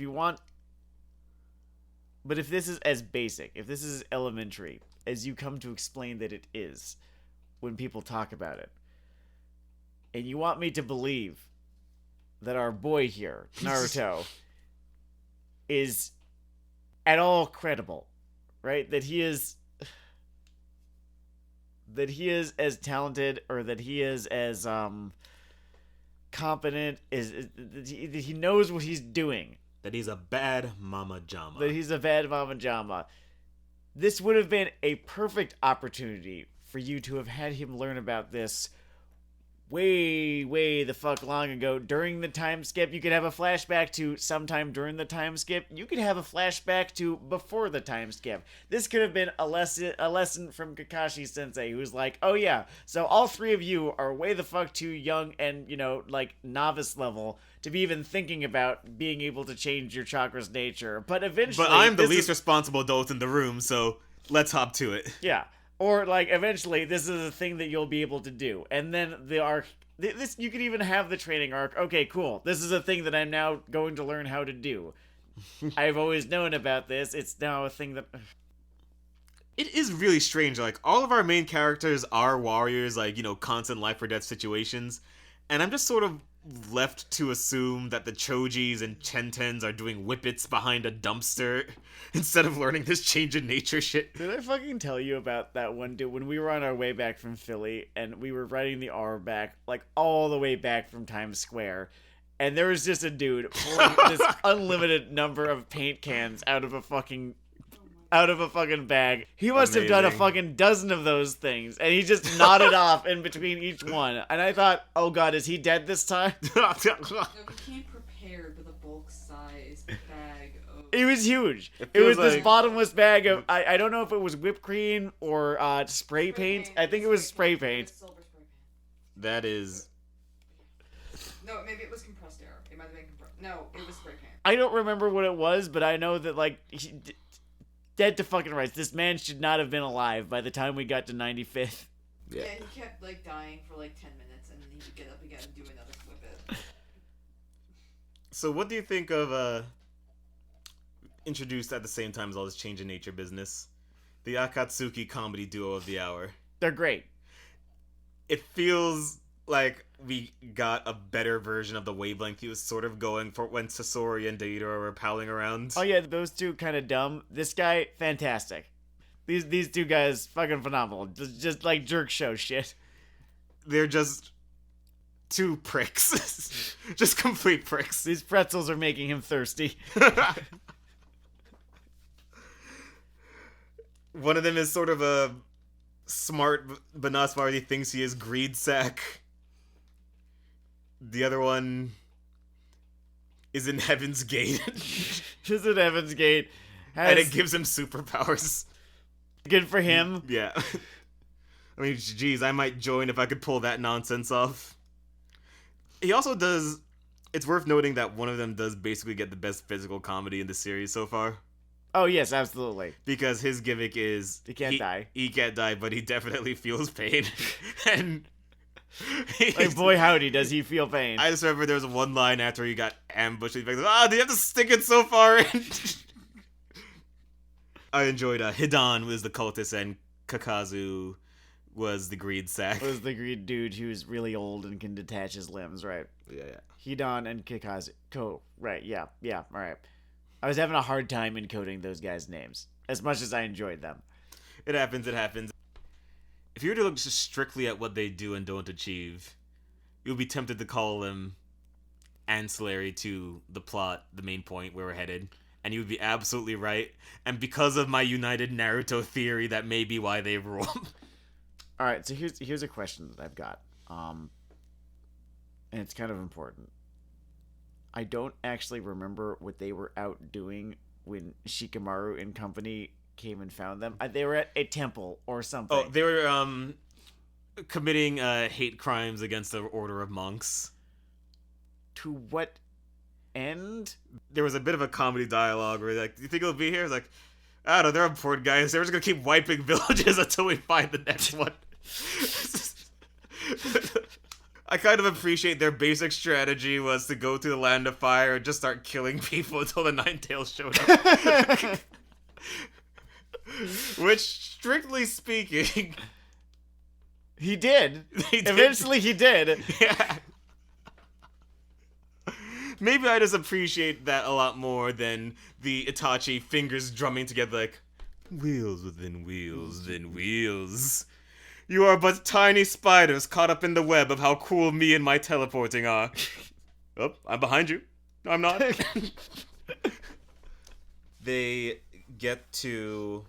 if this is as basic, if this is as elementary as you come to explain that it is when people talk about it, and you want me to believe that our boy here, Naruto, is at all credible, right? That he is as talented, or that he is as competent, that he knows what he's doing. That he's a bad Mama Jama. This would have been a perfect opportunity for you to have had him learn about this way the fuck long ago during the time skip. You could have a flashback to sometime during the time skip. You could have a flashback to before the time skip. This could have been a lesson from Kakashi Sensei, who's like, oh yeah, so all three of you are way the fuck too young and, like novice level to be even thinking about being able to change your chakra's nature. But eventually... But I'm the least responsible adult in the room, so let's hop to it. Yeah. Or, like, eventually, this is a thing that you'll be able to do. And then the arc... you could even have the training arc. Okay, cool. This is a thing that I'm now going to learn how to do. I've always known about this. It's now a thing that... It is really strange. Like, all of our main characters are warriors, like, constant life or death situations. And I'm just sort of left to assume that the Chojis and Chentens are doing whippets behind a dumpster instead of learning this change in nature shit. Did I fucking tell you about that one dude when we were on our way back from Philly and we were riding the R back, like all the way back from Times Square, and there was just a dude pulling this unlimited number of paint cans out of a fucking bag. He must have done a fucking dozen of those things, and he just nodded off in between each one. And I thought, oh god, is he dead this time? No, we came prepared with a bulk size bag of... It was huge. It was this bottomless bag of, I don't know if it was whipped cream or spray paint. I think it was spray paint. Silver spray paint. That is... No, maybe it was compressed air. It might have been compressed. No, it was spray paint. I don't remember what it was, but I know that, like, dead to fucking rights. This man should not have been alive by the time we got to 95th. Yeah, he kept, like, dying for, like, 10 minutes, and then he would get up again and do another flip it. So what do you think of, introduced at the same time as all this change in nature business? The Akatsuki comedy duo of the hour. They're great. It feels like we got a better version of the wavelength he was sort of going for when Sasori and Deidara were palling around. Oh yeah, those two kind of dumb. This guy, fantastic. These two guys, fucking phenomenal. Just like jerk show shit. They're just two pricks. Just complete pricks. These pretzels are making him thirsty. One of them is sort of a smart, but not smart. He thinks he is greed sack. The other one is in Heaven's Gate. Just in Heaven's Gate. And it gives him superpowers. Good for him. Yeah. I mean, geez, I might join if I could pull that nonsense off. He also does... It's worth noting that one of them does basically get the best physical comedy in the series so far. Oh, yes, absolutely. Because his gimmick is... He can't die. He can't die, but he definitely feels pain. And... Like, boy howdy, does he feel pain. I just remember there was one line after he got ambushed. He's like, do you have to stick it so far in? I enjoyed Hidan was the cultist and Kakazu was the greed sack. Was the greed dude who's really old and can detach his limbs, right? Yeah. Hidan and Kakazu. Right, yeah, alright. I was having a hard time encoding those guys' names, as much as I enjoyed them. It happens. If you were to look just strictly at what they do and don't achieve, you'll be tempted to call them ancillary to the plot, the main point where we're headed. And you would be absolutely right. And because of my United Naruto theory, that may be why they rule. Alright, so here's a question that I've got. And it's kind of important. I don't actually remember what they were out doing when Shikamaru and company came and found them. They were at a temple or something. Oh, they were committing hate crimes against the order of monks. To what end? There was a bit of a comedy dialogue where like, "You think he'll be here?" It's like, "I don't know, they're important guys. They're just gonna keep wiping villages until we find the next one." I kind of appreciate their basic strategy was to go to the Land of Fire and just start killing people until the Ninetales showed up. Which, strictly speaking, he did. He did. Eventually he did. Yeah. Maybe I just appreciate that a lot more than the Itachi fingers drumming together like, "Wheels within wheels, then wheels. You are but tiny spiders caught up in the web of how cool me and my teleporting are." Oh, I'm behind you. No, I'm not. They get to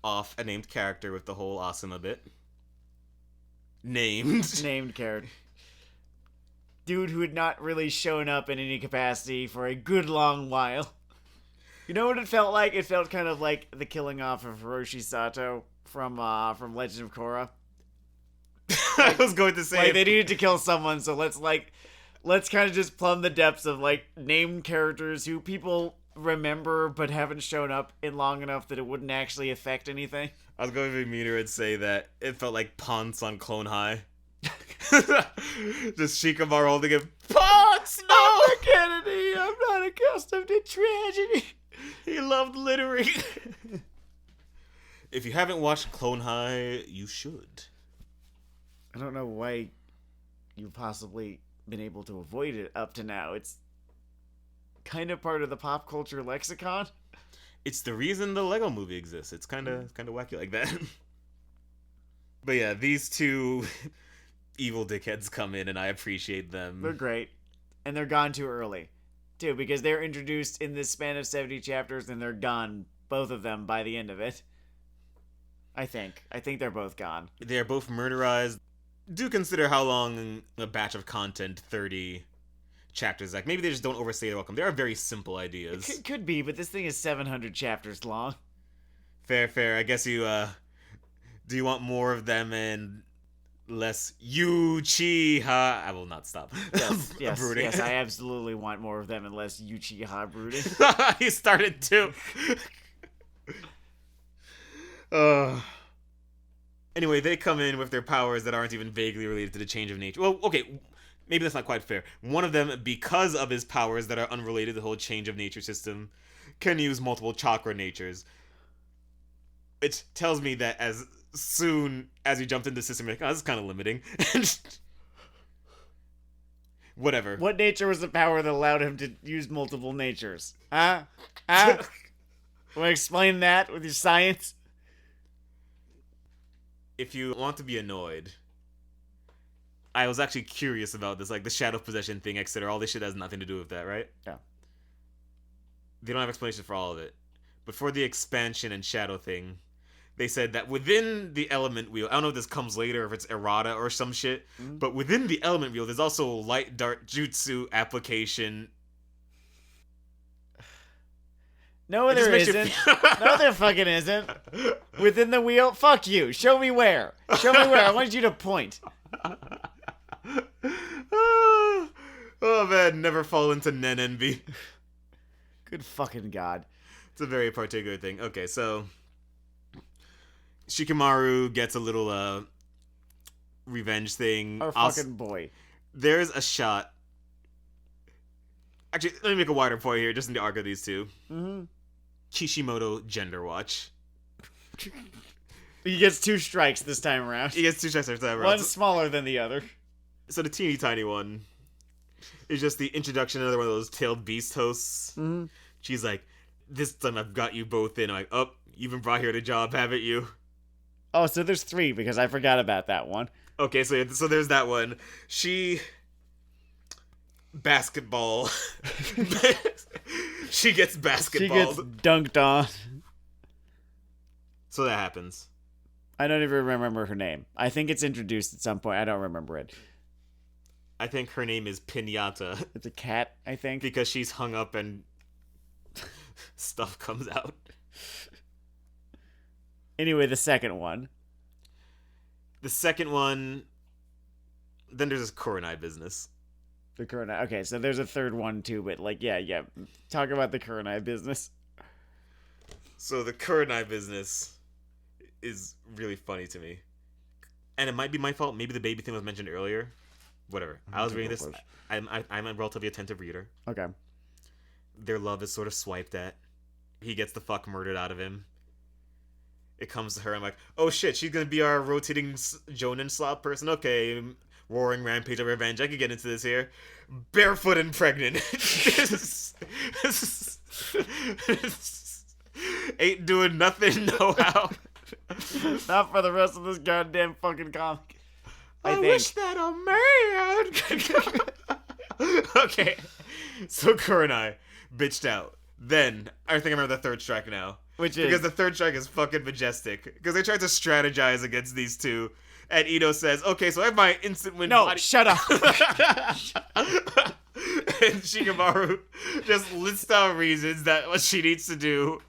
off a named character with the whole Asuma bit. Named character. Dude who had not really shown up in any capacity for a good long while. You know what it felt like? It felt kind of like the killing off of Hiroshi Sato from Legend of Korra. I was going to say, like they needed to kill someone, so let's kind of just plumb the depths of like named characters who people remember but haven't shown up in long enough that it wouldn't actually affect anything. I was going to be meaner and say that it felt like Ponce on Clone High. Just Shikamaru holding him. Ponce, no! I'm a Kennedy. I'm not accustomed to tragedy. He loved littering. If you haven't watched Clone High, you should. I don't know why you've possibly been able to avoid it up to now. It's kind of part of the pop culture lexicon. It's the reason the Lego movie exists. It's kind of wacky like that. But yeah, these two evil dickheads come in, and I appreciate them. They're great. And they're gone too early, too, because they're introduced in this span of 70 chapters, and they're gone, both of them, by the end of it. I think they're both gone. They are both murderized. Do consider how long a batch of content 30 chapters. Like, maybe they just don't overstay their welcome. They are very simple ideas. It could be, but this thing is 700 chapters long. Fair. I guess you, do you want more of them and less Uchiha? I will not stop. Yes, brooding. yes, I absolutely want more of them and less Uchiha brooding. He started too. Anyway, they come in with their powers that aren't even vaguely related to the change of nature. Well, okay, maybe that's not quite fair. One of them, because of his powers that are unrelated to the whole change of nature system, can use multiple chakra natures. Which tells me that as soon as you jumped into the system, you're like, oh, this is kind of limiting. Whatever. What nature was the power that allowed him to use multiple natures? Huh? Want to explain that with your science? If you want to be annoyed, I was actually curious about this, like the shadow possession thing, etc. All this shit has nothing to do with that, right? Yeah. They don't have explanation for all of it. But for the expansion and shadow thing, they said that within the element wheel, I don't know if this comes later, or if it's errata or some shit, but within the element wheel, there's also light dart jutsu application. No, there isn't. No, there fucking isn't. Within the wheel? Fuck you. Show me where. I want you to point. Oh man, never fall into Nen envy. Good fucking god. It's a very particular thing. Okay, so Shikamaru gets a little revenge thing. Our fucking boy. There's a shot. Actually, let me make a wider point here, just in the arc of these two. Mm-hmm. Kishimoto gender watch. He gets 2 strikes this time around. He gets 2 strikes this time around. One's smaller than the other. So the teeny tiny one is just the introduction of another one of those tailed beast hosts. Mm-hmm. She's like, this time I've got you both in. I'm like, oh, you've been brought here to job, haven't you? Oh, so there's 3 because I forgot about that one. Okay, so there's that one. She basketball. She gets basketballed. She gets dunked on. So that happens. I don't even remember her name. I think it's introduced at some point. I don't remember it. I think her name is Pinata. It's a cat, I think. Because she's hung up and stuff comes out. Anyway, the second one. The second one, then there's this Kurenai business. The Kurenai. Okay, so there's a third one too, but like, yeah. Talk about the Kurenai business. So the Kurenai business is really funny to me. And it might be my fault. Maybe the baby thing was mentioned earlier. Whatever. I was reading this. I'm a relatively attentive reader. Okay. Their love is sort of swiped at. He gets the fuck murdered out of him. It comes to her. I'm like, oh shit, she's gonna be our rotating Jonin slot person. Okay, roaring rampage of revenge. I could get into this here. Barefoot and pregnant. Ain't doing nothing, no how. Not for the rest of this goddamn fucking comic. I think. wish that a man. Okay, so Kurenai bitched out. Then I think I remember the third strike now. Because the third strike is fucking majestic. Because they tried to strategize against these two. And Ito says, okay, so I have my instant win body. Shut up. And Shikamaru just lists out reasons that what she needs to do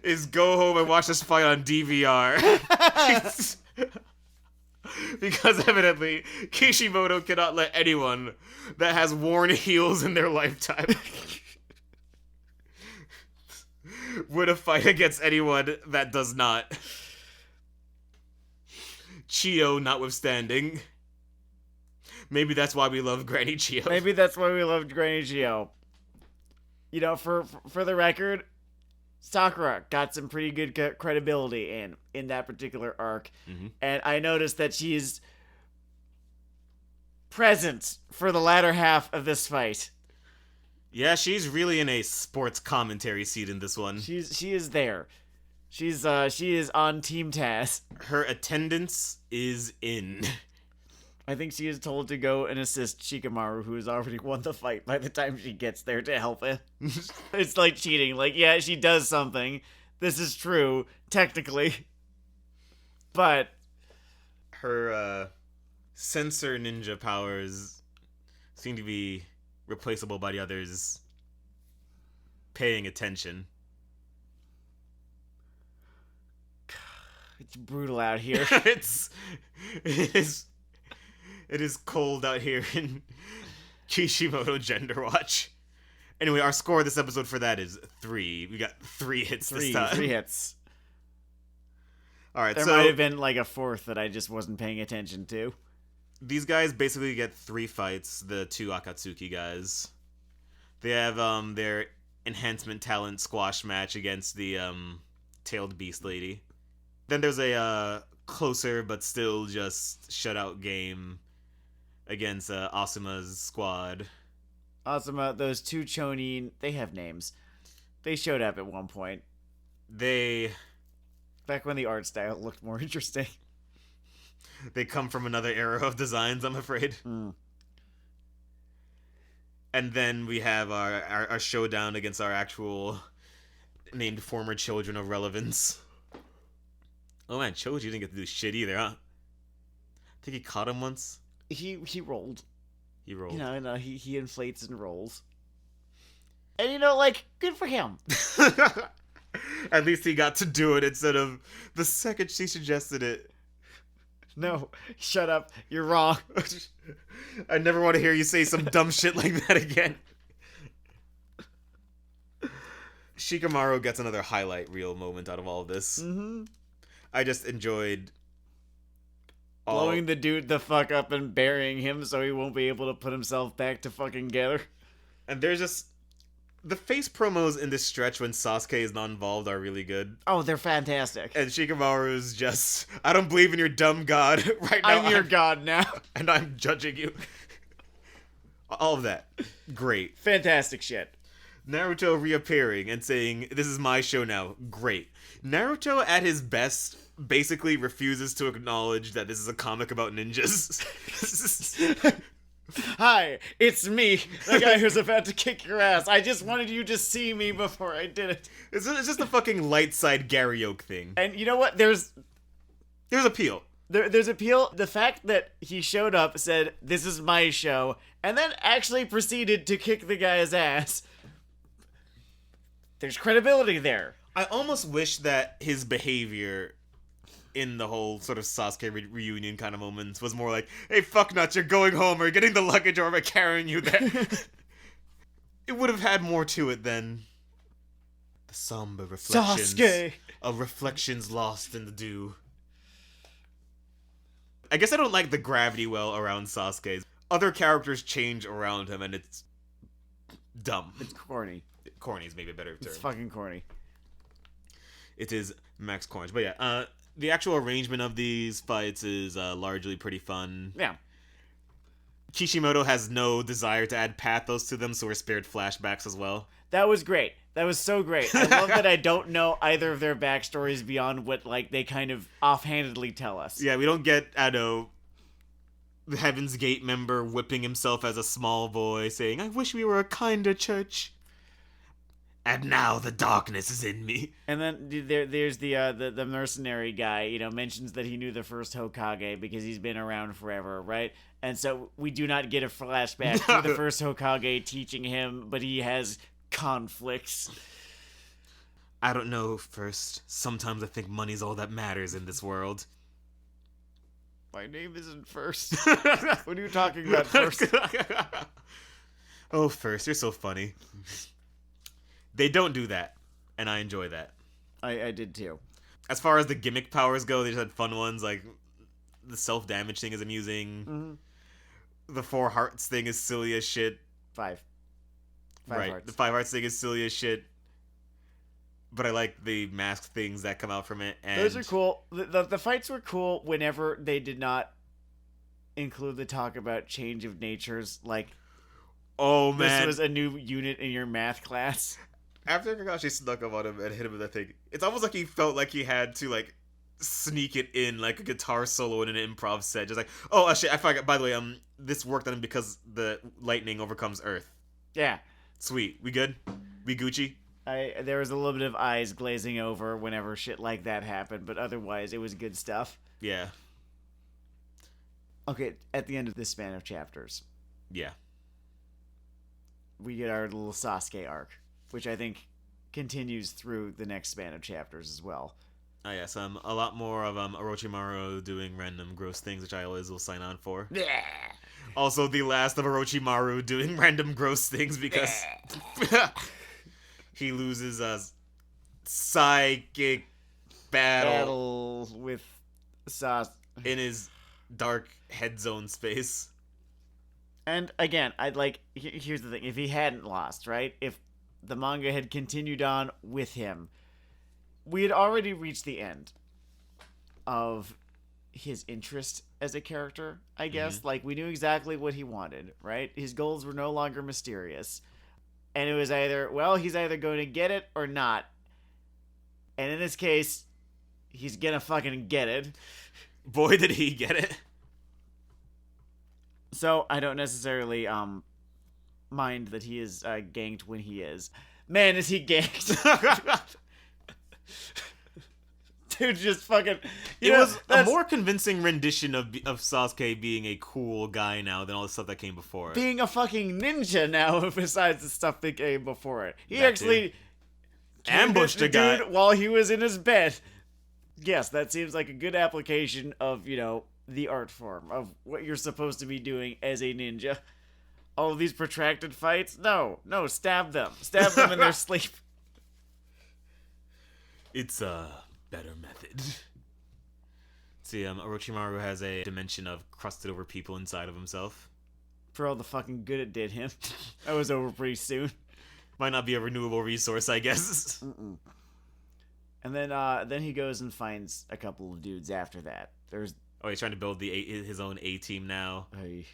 is go home and watch this fight on DVR. Because evidently, Kishimoto cannot let anyone that has worn heels in their lifetime win a fight against anyone that does not. Chio notwithstanding. Maybe that's why we love Granny Chio. Maybe that's why we loved Granny Chio. You know, for the record, Sakura got some pretty good credibility in that particular arc. Mm-hmm. And I noticed that she's present for the latter half of this fight. Yeah, she's really in a sports commentary seat in this one. She is there. She is on Team Taz. Her attendance is in. I think she is told to go and assist Shikamaru, who has already won the fight by the time she gets there to help him. It's like cheating. Like, yeah, she does something. This is true, technically. But her sensor ninja powers seem to be replaceable by the others paying attention. It's brutal out here. It is cold out here in Kishimoto Gender Watch. Anyway, our score this episode for that is 3. We got 3 hits this time. 3 hits. All right, there might have been like a 4th that I just wasn't paying attention to. These guys basically get 3 fights, the 2 Akatsuki guys. They have their enhancement talent squash match against the tailed beast lady. Then there's a closer but still just shutout game against Asuma's squad. Asuma, those 2 Chonin, they have names. They showed up at one point. Back when the art style looked more interesting. They come from another era of designs, I'm afraid. And then we have our showdown against our actual named former children of relevance. Oh man, Choji didn't get to do shit either, huh? I think he caught him once. He rolled. He rolled. You know, he inflates and rolls. And you know, like, good for him. At least he got to do it instead of the second she suggested it. No, shut up. You're wrong. I never want to hear you say some dumb shit like that again. Shikamaru gets another highlight reel moment out of all of this. Mm-hmm. I just enjoyed blowing the dude the fuck up and burying him so he won't be able to put himself back to fucking together. And there's just the face promos in this stretch when Sasuke is not involved are really good. Oh, they're fantastic. And Shikamaru's just, I don't believe in your dumb god right now. I'm your god now. And I'm judging you. All of that. Great. Fantastic shit. Naruto reappearing and saying, this is my show now. Great. Naruto at his best basically refuses to acknowledge that this is a comic about ninjas. Hi, it's me, the guy who's about to kick your ass. I just wanted you to see me before I did it. It's just a fucking light side Gary Oak thing. And you know what? There's appeal. There's appeal. The fact that he showed up, said, this is my show, and then actually proceeded to kick the guy's ass. There's credibility there. I almost wish that his behavior in the whole sort of Sasuke reunion kind of moments was more like, hey, fuck nuts, you're going home, or you're getting the luggage, or am I carrying you there? It would have had more to it than the somber reflections Sasuke! of reflections lost in the dew. I guess I don't like the gravity well around Sasuke. Other characters change around him, and it's dumb. It's corny. Corny is maybe a better term. It's fucking corny. It is max corny. But yeah, the actual arrangement of these fights is largely pretty fun. Yeah. Kishimoto has no desire to add pathos to them, so we're spared flashbacks as well. That was great. That was so great. I love that I don't know either of their backstories beyond what, like, they kind of offhandedly tell us. Yeah, we don't get, I know, the Heaven's Gate member whipping himself as a small boy, saying, I wish we were a kinder church. And now the darkness is in me. And then there's the mercenary guy, you know, mentions that he knew the first Hokage because he's been around forever, right? And so we do not get a flashback to the first Hokage teaching him, but he has conflicts. I don't know, First. Sometimes I think money's all that matters in this world. My name isn't First. What are you talking about, First? Oh, First, you're so funny. They don't do that, and I enjoy that. I did too. As far as the gimmick powers go, they just had fun ones, like the self-damage thing is amusing. Mm-hmm. The 4 hearts thing is silly as shit. Five Right, hearts. the 5 hearts thing is silly as shit. But I like the masked things that come out from it. And Those are cool. The fights were cool whenever they did not include the talk about change of natures. Like, oh man, this was a new unit in your math class. After Kakashi snuck up on him and hit him with that thing, it's almost like he felt like he had to, like, sneak it in like a guitar solo in an improv set. Just like, oh shit, I forgot. By the way, this worked on him because the lightning overcomes Earth. Yeah. Sweet. We good? We Gucci? There was a little bit of eyes glazing over whenever shit like that happened, but otherwise it was good stuff. Yeah. Okay, at the end of this span of chapters, Yeah. we get our little Sasuke arc, which I think continues through the next span of chapters as well. Oh yes, a lot more of Orochimaru doing random gross things, which I always will sign on for. Yeah. Also, the last of Orochimaru doing random gross things because he loses a psychic battle with Sas. in his dark head zone space. And again, I'd like. Here's the thing: if he hadn't lost, right? If the manga had continued on with him, we had already reached the end of his interest as a character, I guess. Like, we knew exactly what he wanted, right? His goals were no longer mysterious. And it was either, well, he's either going to get it or not. And in this case, he's gonna fucking get it. Boy, did he get it. So, I don't necessarily, mind that he is, ganked when he is. Man, is he ganked. Dude, just fucking... It was a more convincing rendition of Sasuke being a cool guy now than all the stuff that came before it. Being a fucking ninja now, besides the stuff that came before it. He That actually... ambushed a guy dude while he was in his bed. Yes, that seems like a good application of, you know, the art form, of what you're supposed to be doing as a ninja. All of these protracted fights? No, stab them. Stab them in their sleep. It's a better method. See, Orochimaru has a dimension of crusted over people inside of himself. For all the fucking good it did him. That was over pretty soon. Might not be a renewable resource, I guess. And then he goes and finds a couple of dudes after that. Oh, he's trying to build his own A-team now. I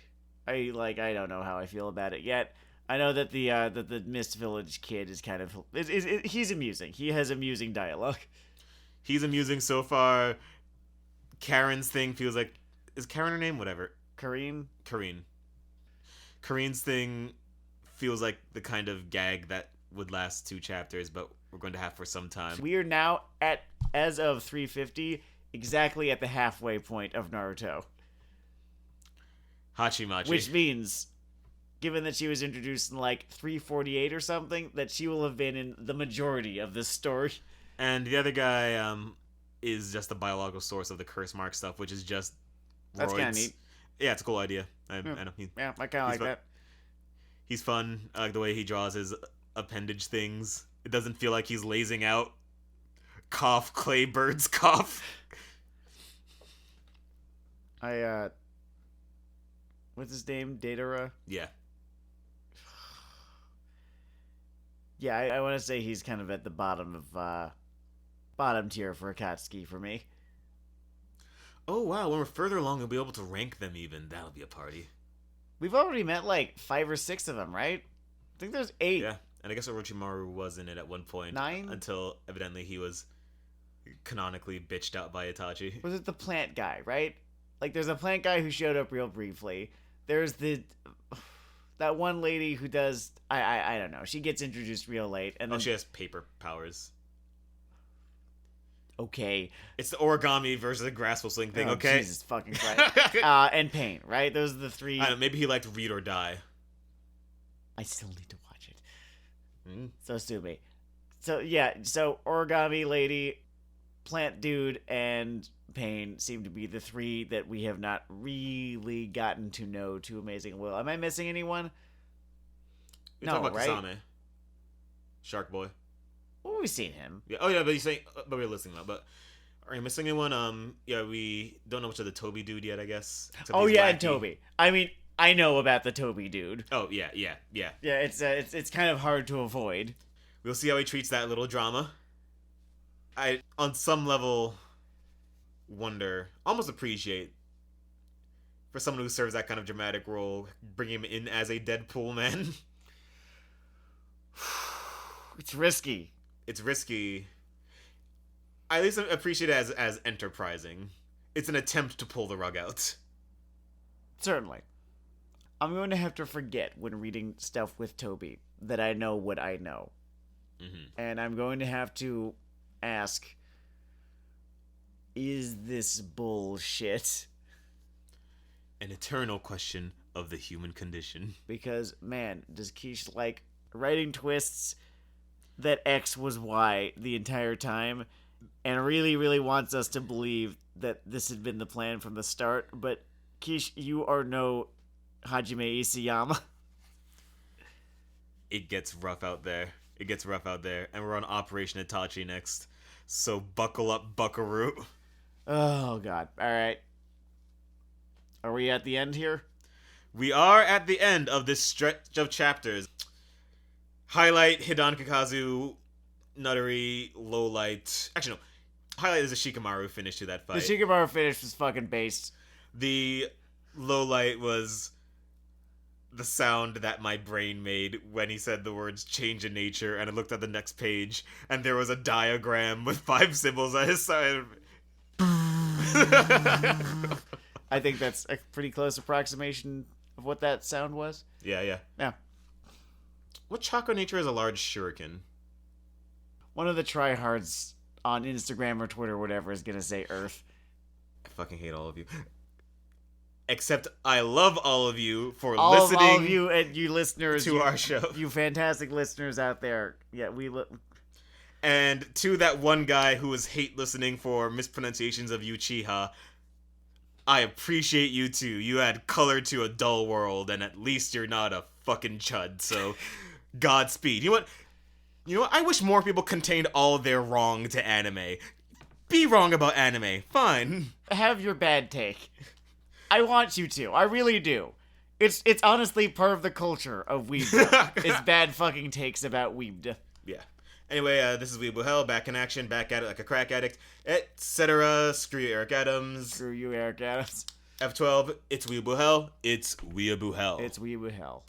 don't know how I feel about it yet. I know that the Mist Village kid is kind of... he's amusing. He has amusing dialogue. He's amusing so far. Karen's thing feels like... Is Karen her name? Whatever. Kareen. Karen's thing feels like the kind of gag that would last 2 chapters, but we're going to have for some time. We are now as of 350, exactly at the halfway point of Naruto. Hachimachi. Which means, given that she was introduced in like 348 or something, that she will have been in the majority of this story. And the other guy is just the biological source of the curse mark stuff, which is just That's kind of roids. neat. Yeah, it's a cool idea. I know. Yeah, I kind of like fun. that. He's fun. I like the way he draws his appendage things. It doesn't feel like he's lasing out. Cough, clay birds, cough. What's his name? Datara? Yeah. Yeah, I want to say he's kind of at the bottom of, bottom tier for Akatsuki for me. Oh, wow. When we're further along, we'll be able to rank them even. That'll be a party. We've already met like 5 or 6 of them, right? I think there's 8. Yeah. And I guess Orochimaru was in it at one point. 9? Until evidently he was canonically bitched out by Itachi. Was it the plant guy, right? Like, there's a plant guy who showed up real briefly. There's that one lady who does... I don't know. She gets introduced real late. And then, she has paper powers. Okay. It's the origami versus the grasp sling thing, okay? Jesus fucking Christ. And Pain, right? Those are the 3... I don't know, maybe he liked Read or Die. I still need to watch it. Mm. So stupid. So, yeah. So, origami lady, plant dude, and Pain seem to be the 3 that we have not really gotten to know too amazing well. Am I missing anyone? You're talking about right? Kasame. Shark Boy. Well, we've seen him. Yeah. Oh, yeah, but you're saying... But we're listening now. But are you missing anyone? Yeah, we don't know much of the Toby dude yet, I guess. Except Oh, he's yeah, and wacky. Toby. I mean, I know about the Toby dude. Oh, yeah. Yeah, it's kind of hard to avoid. We'll see how he treats that little drama. I, on some level, wonder, almost appreciate, for someone who serves that kind of dramatic role, bringing him in as a Deadpool man. It's risky. It's risky. I at least appreciate it as enterprising. It's an attempt to pull the rug out. Certainly. I'm going to have to forget when reading stuff with Toby that I know what I know. Mm-hmm. And I'm going to have to ask, is this bullshit? An eternal question of the human condition. Because, man, does Quiche like writing twists that X was Y the entire time and really, really wants us to believe that this had been the plan from the start. But, Quiche, you are no Hajime Isayama. It gets rough out there. And we're on Operation Itachi next. So buckle up, buckaroo. Oh, God. All right. Are we at the end here? We are at the end of this stretch of chapters. Highlight, Hidan Kakazu, Nuttery, Lowlight. Actually, no. Highlight is the Shikamaru finish to that fight. The Shikamaru finish was fucking based. The lowlight was the sound that my brain made when he said the words change in nature, and I looked at the next page, and there was a diagram with 5 symbols on his side. I think that's a pretty close approximation of what that sound was. Yeah. Yeah. What chakra nature is a large shuriken? One of the tryhards on Instagram or Twitter or whatever is going to say Earth. I fucking hate all of you. Except I love all of you for All listening of you and you listeners. to our show. You fantastic listeners out there. Yeah, And to that one guy who was hate listening for mispronunciations of Uchiha, I appreciate you too. You add color to a dull world, and at least you're not a fucking chud, so Godspeed. You know what? I wish more people contained all their wrong to anime. Be wrong about anime. Fine. have your bad take. I want you to. I really do. It's honestly part of the culture of weebda. It's bad fucking takes about weebda. Yeah. Anyway, this is Weeaboo Hell, back in action, back at it like a crack addict, etc. Screw you, Eric Adams. Screw you, Eric Adams. F12, it's Weeaboo Hell, it's Weeaboo Hell. It's Weeaboo Hell.